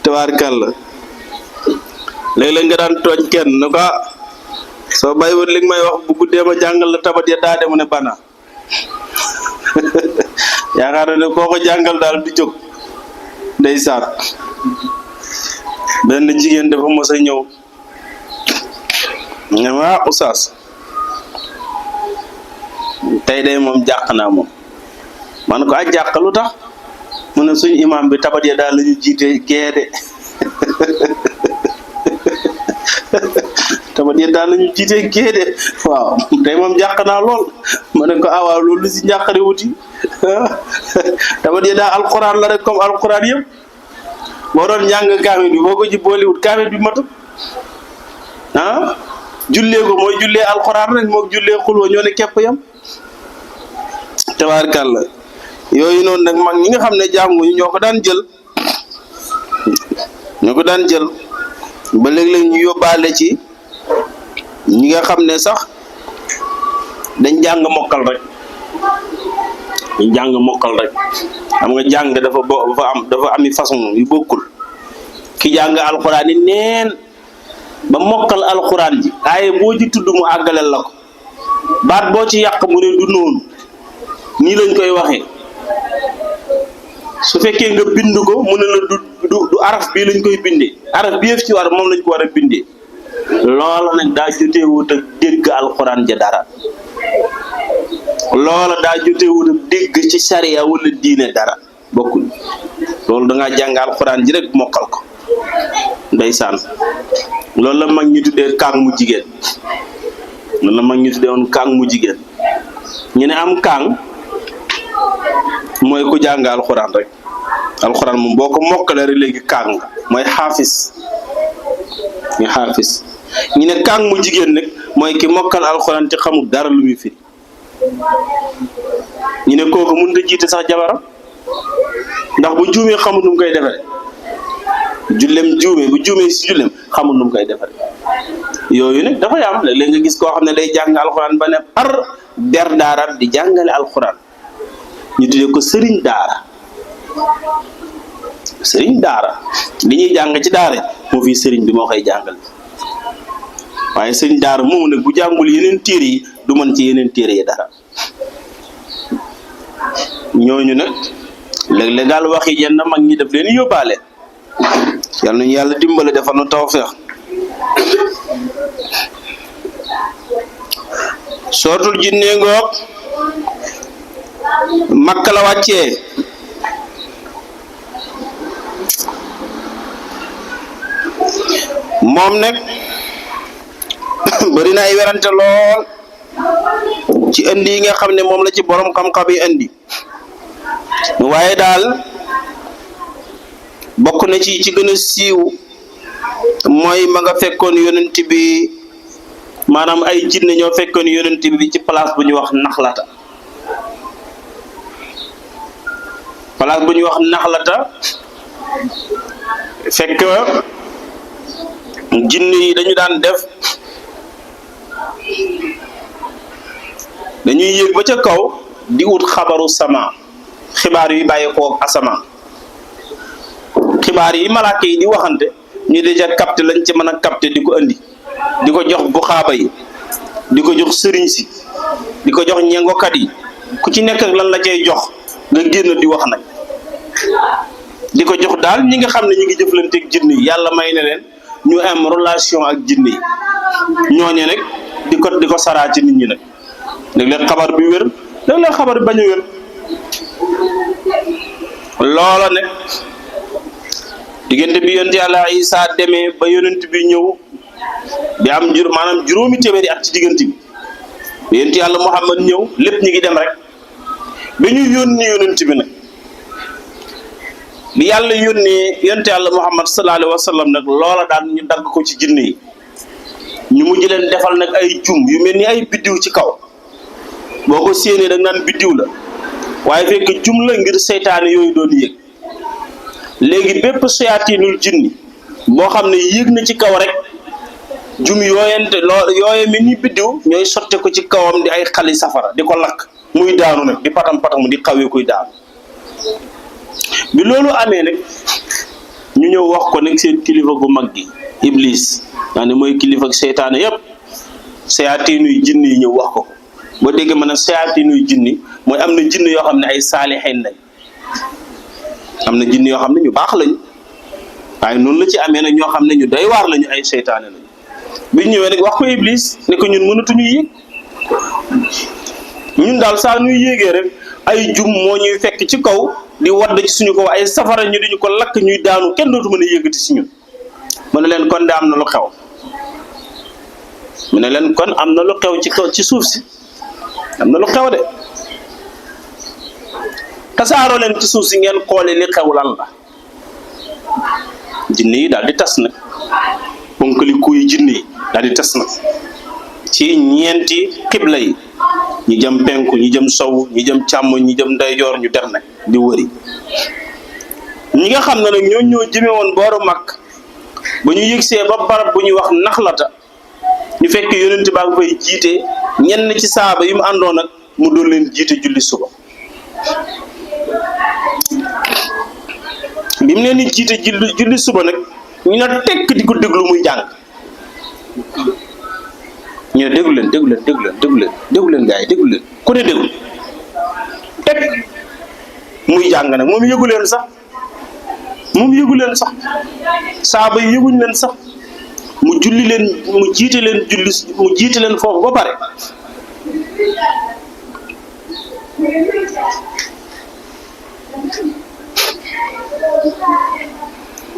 [SPEAKER 1] tabaarkàlla léeg-léeg nga daan tooñ kenn ne ko soo bàyyi woon li nga may wax bu guddee ma jàngal la tabat yeddaa de mu ne bana yaakaar na ne koo ko jàngal daal du jóg ndeysaan benn jigéen dafa mos a ñëw ne ma oustaz tey day moom jàq naa moom man ko jàq lu tax mu ne suñu imam bi tabat ya daal la ñu jiite geede tamat ya daan nañu jiite gée de waaw tey moom jàq naa lool ma ne ko waaw loolu si njàqare wuti tamat ya daa alquran la rek comme alquran yëpp boo doon njàng kaamil bi boo ko ci booliwut kaamil bi matut jullee ko mooy jullee alquran rek moog jullee xulwa ñoo ne képp yam tabaarkàlla yooyu noonu nag mag ñi nga xam ne jànguñu ñoo ko daan jël ba léeg-léeg ñu yóbbaale ci ñi nga xam ne sax dañ jàng mokkal rek xam nga jàng dafa ami façon yu bokkul ki jàng alxuraan yi neen ba mokkal alxuraan ji aaye boo ci tudd mu àggaleel la ko baat boo ci yàq mu ne du noonu nii lañ koy waxee su fekkee nga bind ko mu ne la du araf bii lañ koy bindee araf bi yëf ci war moom lañ ko war a bindee loola nag daa joteewut ak dégg alxuraan ja dara loola daa joteewut ak dégg ci sariya wala diine dara bokkul loolu da ngaa jàng alxuraan ji rek mokkal ko ndeysaan loolu la mag ñi tuddee kaang mu jigéen ñu ne am kaang mooy ku jàng alxuraan rek alxuraan moom boo ko mokkalee rek léegi kaang nga mooy xaafis ñu ne kaang mu jigéen nag mooy ki mokkal alxuraan te xamul dara lu muy firi ñu ne kooku mënut a jiite sax jabaram ndax bu juumee xamul nu mu koy defare bu juumee si jullem xamul nu mu koy defare yooyu nag dafa am léeg-léeg nga gis koo xam ne day jàng alxuraan ba ne par der daara di jàngale alxuraan ñu tuddee ko sëriñ daara li ñuy jàng ci daara moo fi sëriñ bi moo koy jàngal waaye sëriñ daara moomu nag bu jàngul yeneen téere yi du mën ci yeneen téere yi dara ñooñu nag léeg-léeg daal wax yi yenn mag ñi def leen yóbbaale yal nañu yàlla dimbale defal nu tawfeex sootul jinne ngoog Makka la wàccee moom nag bari na ay werante lool ci indi yi nga xam ne moom la ci borom xam-xam yi indi waaye daal bokk na ci gën a siiw mooy ma nga fekkoon yonent bi maanaam ay jinne ñoo fekkoon yonent bi ci place bu ñu wax Naxlata fekk jinne yi dañu daan def dañuy yéeg ba ca kaw di ut xabaru sama xibaar yi bàyyeekoo ak asamaan xibaar yi malaaka yi di waxante ñu déjà capté lañ ci mën a capté di ko indi di ko jox bu xaaba yi di ko jox sëriñ si di ko jox ñengokat yi ku ci nekk ak lan la cay jox nga génn di wax nag di ko jox daal ñi nga xam ne ñi ngi jëflanteeg jinne yi yàlla may na leen ñu am relation ak jinne yi ñooñe nag di ko saraa ci nit ñi nag léeg-léeg xabar bi wér léeg-léeg xabar bi bañ a wér loola nag diggante bi yonent yàlla Isaa demee ba yonent bi ñëw bi am maanaam juróomi téeméeri at ci diggante bi yonent yàlla Muhammad ñëw lépp ñi ngi dem rek ba ñu yónni yonent bi nag bi yàlla yónnee yonent yàlla Muhammad sallallahu alayhi wa sallam nag loola daan ñu dagg ko ci jinne yi ñu mujj leen defal nag ay jum yu mel ni ay biddiw ci kaw boo ko séenee dag naan biddiw la waaye fekk jum la ngir seytaane yooyu doon yéeg léegi bépp sayaatinul jinni boo xam ne yéeg na ci kaw rek jum yooye mel ni biddiw ñooy sotte ko ci kawam di ay xali safara di ko lakk muy daanu nag di patam di xawee kuy daanu bi loolu amee nag ñu ñëw wax ko nag seen kilifa gu mag gi Iblis daa ne mooy kilifa ak seytaane yépp sayaatinuy jinni yi ñëw wax ko boo déggee mën a sayaatinuy jinni mooy am na jinni yoo xam ne ay saalixiin lañ am na jinni yoo xam ne ñu baax lañ waaye noonu la ci amee nag ñoo xam ne ñu doy waar lañu ay seytaane lañ bi ñëwee nag wax ko Iblis ne ko ñun mënatuñu yéeg ñun daal saa ñuy yéegee rek ay jum moo ñuy fekk ci kaw di wadd ci suñu kaw ay safara ñu diñu ko lakk ñuy daanu kenn dootu mën a yéegati si ñun mu ne leen kon de am na lu xew mu ne leen kon am na lu xew ci kaw ci suuf si am na lu xew de tasaaroo leen ci suuf si ngeen xoole li xew lan la. jinne yi daal di tas nag ponkali kuy jinne yi daal di tas nag ci ñeenti xibla yi ñi jëm penku ñi jëm sow ñi jëm càmmoñ ñi jëm ndeyjoor ñu def nag di wëri ñi nga xam ne nag ñoo jëme woon booru mag ba ñu yëgsee ba barab bu ñuy wax Naxlata ñu fekk yonent baa ngi fay jiite ñenn ci saaba yi mu àndoon nag mu doon leen jiite julli suba bi mu leen di jiite julli suba nag ñu ne tekk di ko déglu muy jàng ñu ne déglu leen gars yi déglu leen ku ne déglu tekk muy jàng nag moom yëgu leen sax saaba yi yëguñ leen sax mu jiite leen foofu ba pare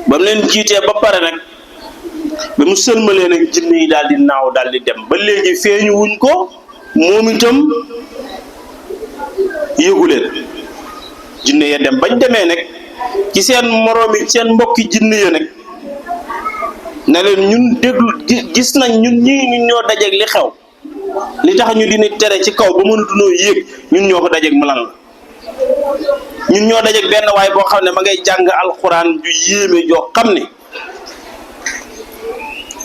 [SPEAKER 1] ba mu leen jiitee ba pare nag ba mu sëlmalee nag jinne yi daal di naaw daal di dem ba léegi feeñu wuñ ko moom itam yëgu leen jinne ya dem bañ demee nag ci seen moroom yi seen mbokki jinne ya nag ne leen ñun déglu gis nañ ñun ñoo dajeeg li xew li tax ñu dina tere ci kaw ba mënatunoo yéeg ñun ñoo ko dajeeg mu lan la ñun ñoo dajeeg benn waay boo xam ne ma ngay jàng alxuraan ju yéeme joo xam ne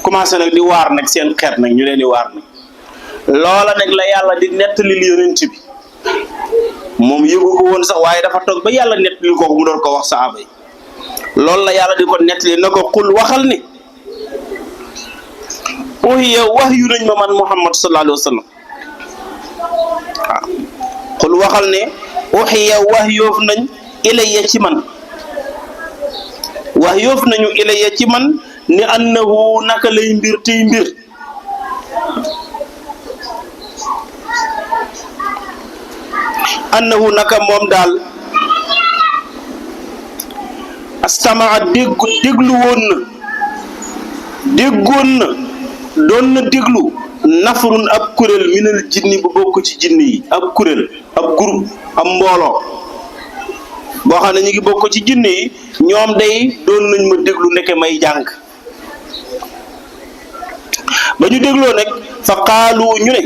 [SPEAKER 1] commencé nag di waar nag seen xeet nag ñu leen di waar nag loola nag la yàlla di nettali yonent bi moom yëgu ko woon sax waaye dafa toog ba yàlla nettali ko mu doon ko wax saaba yi loolu la yàlla di ko nettali na ko xul waxal ni uhiya wax yu nañ ma man Muhammad sallallahu alayhi wa sallam waaw xul waxal ne uhiya wax yoof nañ ilayya ci man wax yoof nañu ilayya ci man ni annahu naka lay mbir tey mbir annahu naka moom daal astamaa déglu woon na déggoon na doon na déglu nafrun ab kuréel minal jinni bu bokk ci jinni yi ab kuréel ab groupe ab mbooloo boo xam ne ñu ngi bokk ci jinni yi ñoom day doon nañ ma déglu ndeke may jàng ba ñu dégloo nag fa qaalu ñu ne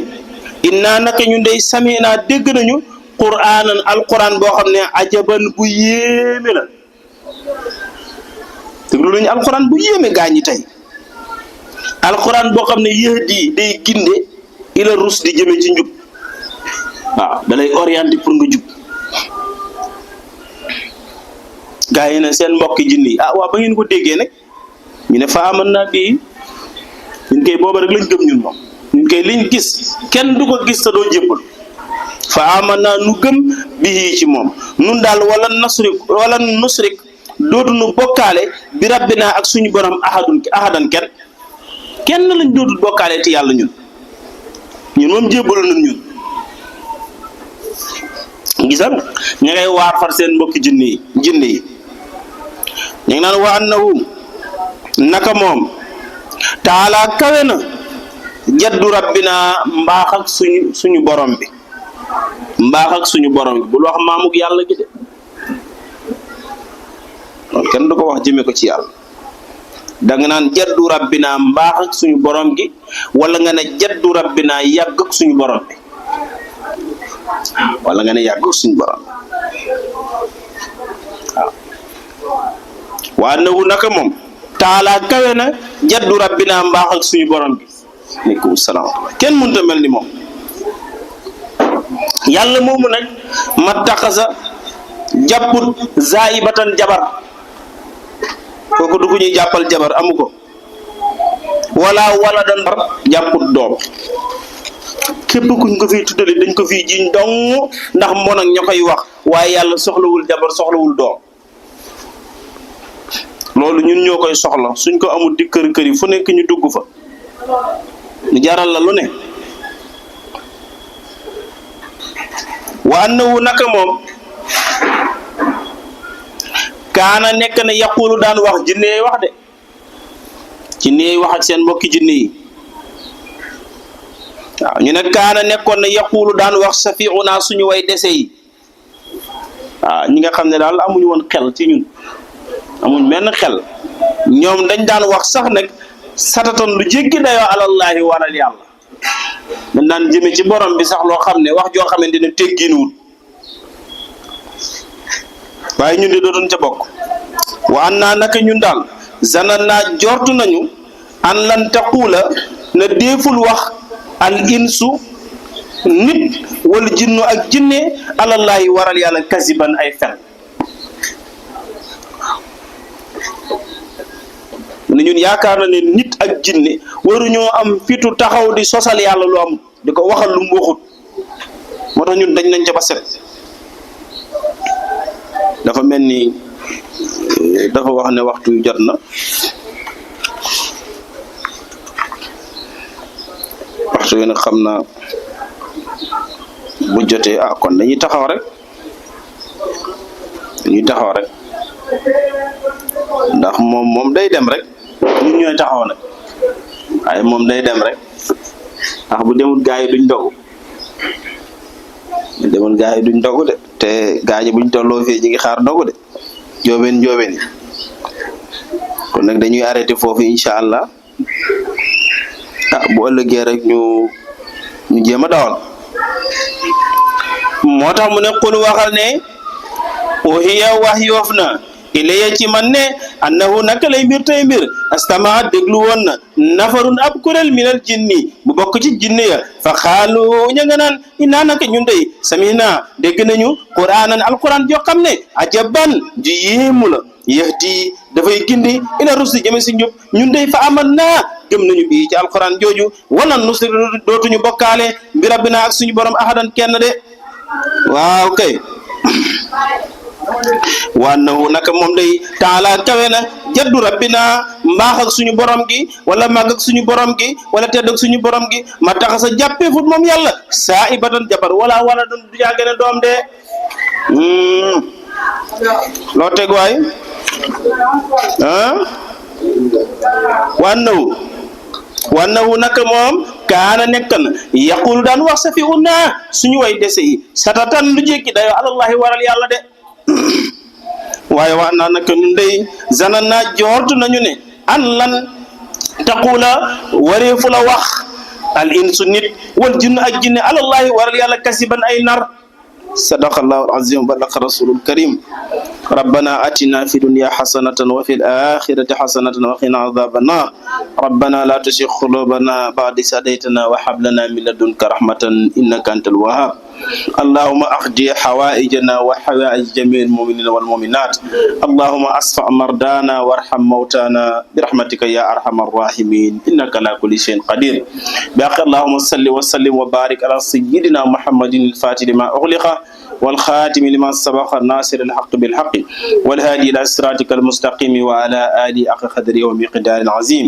[SPEAKER 1] inna naka ñu ndey samina dégg nañu qur'aanan alquran boo xam ne ajaban bu yéeme la déglu nañu alquran bu yéeme gaañi tey alquran boo xam ne yahdi day ginde ila rus di jëme ci njub waaw da lay orienté pour nga jub gaa yi ne seen mbokki jinni yi ah waaw ba ngeen ko déggee nag ñu ne fa aman naa bii ñun koy booba rek lañ gëm ñun moom ñun koy liñ gis kenn du ko gis te doo jébbal fa aman naa nu gëm bii ci moom nun daal wala nusrik dootuñu bokkaale bi rabbina ak suñu borom ahadan kenn lañ dootul bokkaale ci yàlla ñun moom jébbalu nañ ñun gisal ña ngay waar far seen mbokki jinne yi ñu ngi naan wa annahu naka moom taala kawe na jaddu rabbina mbaax ak suñu borom bi bul wax maamug yàlla gi de loolu kenn du ko wax jëme ko ci yàlla danga naan jaddu rabbina mbaax ak suñu borom gi wala nga ne jaddu rabbina yàgg ak suñu borom bi wala nga ne yàgg ak suñu borom waaw wa annahu naka moom taala kawe na jaddu rabbina mbaax ak suñu borom bi aleykum salaam kenn mënut a mel ni moom yàlla moomu nag ma taxasa jàpput zaibatan jabar kooku du ko ñuy jàppal jabar amu ko wala dan jàpput doom képp kuñ ko fiy tuddali dañ ko fiy jiñ dong ndax mbon ak ña koy wax waaye yàlla soxlawul jabar soxlawul doom loolu ñun ñoo koy soxla suñ ko amul di kër yi fu nekk ñu dugg fa ñu jaral la lu ne wa annahu naka moom kaana nekk na yaqulu daan wax jinne yi wax de jinne yi wax ak seen mbokki jinne yi waaw ñu ne kaana nekkoon na yaqulu daan wax safiuna suñu way dese yi waaw ñi nga xam ne daal amuñu woon xel ci ñun amuñ benn xel ñoom dañ daan wax sax nag satatan lu jéggi dayoo alallahi waral yàlla dañ daan jëme ci borom bi sax loo xam ne wax joo xamante ne tegginuwul waaye ñun de dootuñ ca bokk wa an naa naka ñun daal zanan naa jortu nañu an lan taquula na déeful wax al insu nit wala jinnu ak jinne alallahi waral yàlla kasiban ay fen ne ñun yaakaar na ne nit ak jinne waruñoo am fitu taxaw di sosal yàlla lu am di ko waxal lu mu waxut moo tax ñun dañ nañ ca ba set dafa mel ni dafa wax ne waxtu yu jot na waxtu wi nag xam naa bu jotee kon dañuy taxaw rek ndax moom day dem rek ñun ñooy taxaw nag waaye moom day dem rek ndax bu demul gaa yi duñ dogu de te gaa yi buñ tolloo fii ñi ngi xaar dogu de joobeen kon nag dañuy arrêté foofu incha allah bu ëllëgee rek ñu jéem a dawal moo tax mu ne qul waxal ne uhiya wahyoof na ilaya ci man ne annahu naka lay mbir tey mbir astama déglu woon na nafarun ab kuréel minal jinni bu bokk ci jinni ya fa xaalu ña nga naan inaa naka ñun dey samina dégg nañu quraanan alquran joo xam ne ajaban ju yéemu la yahdi dafay gindi ila rusdi jëme si njub ñun dey fa aman naa gëm nañu bii ci alquran jooju wala nusri dootuñu bokkaale bi rabbina ak suñu borom ahadan kenn de waaw kay wannahu naka moom day taala kawe na jaddu rabbina mbaax ak suñu borom gi wala màgg ak suñu borom gi wala tedd ak suñu borom gi ma taxa sa jàppee fut moom yàlla saa ibatan jabar wala doon du jàggene doom de loo teg waay wannahu naka moom kaana nekk na yaqulu daan wax sa fi unna suñu way dese yi satatan lu jéggi dayoo alallahi waral yàlla de waaye wax naa naka ñun dey zanan naa joortu nañu ne an lan taqula wareefu la wax al insu nit wal jinnu ak jinne alallahi waral yàlla kasiban ay nar sadaqallahu alazim wa balaqa rasulul karim ربنا آتنا في الدنيا حسنة وفي الآخرة حسنة وقنا عذاب النار ربنا لا تزغ قلوبنا بعد إذ هديتنا وهب لنا من لدنك رحمة إنك أنت الوهاب اللهم أقضي حوائجنا وحوائج جميع المؤمنين والمؤمنات اللهم أصفع مرضانا وارحم موتانا برحمتك يا أرحم الراحمين إنك على كل شيء قدير باقي اللهم صل وسلم وبارك على سيدنا محمد الفاتح لما أغلق والخاتم لما سبق الناصر الحق بالحق والهادي إلى صراطك المستقيم وعلى آله حق قدره ومقدار عظيم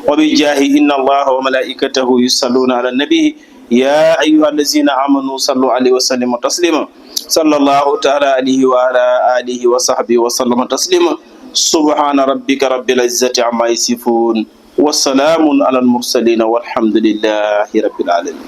[SPEAKER 1] وبجاه إن الله وملائكته يصلون على النبي يا أيها الذين آمنوا صلوا عليه وسلموا تسليما صلى الله تعالى عليه وعلى آله وصحبه وسلم تسليما سبحان ربك رب العزة عما يصفون والسلام على المرسلين والحمد لله رب العالمين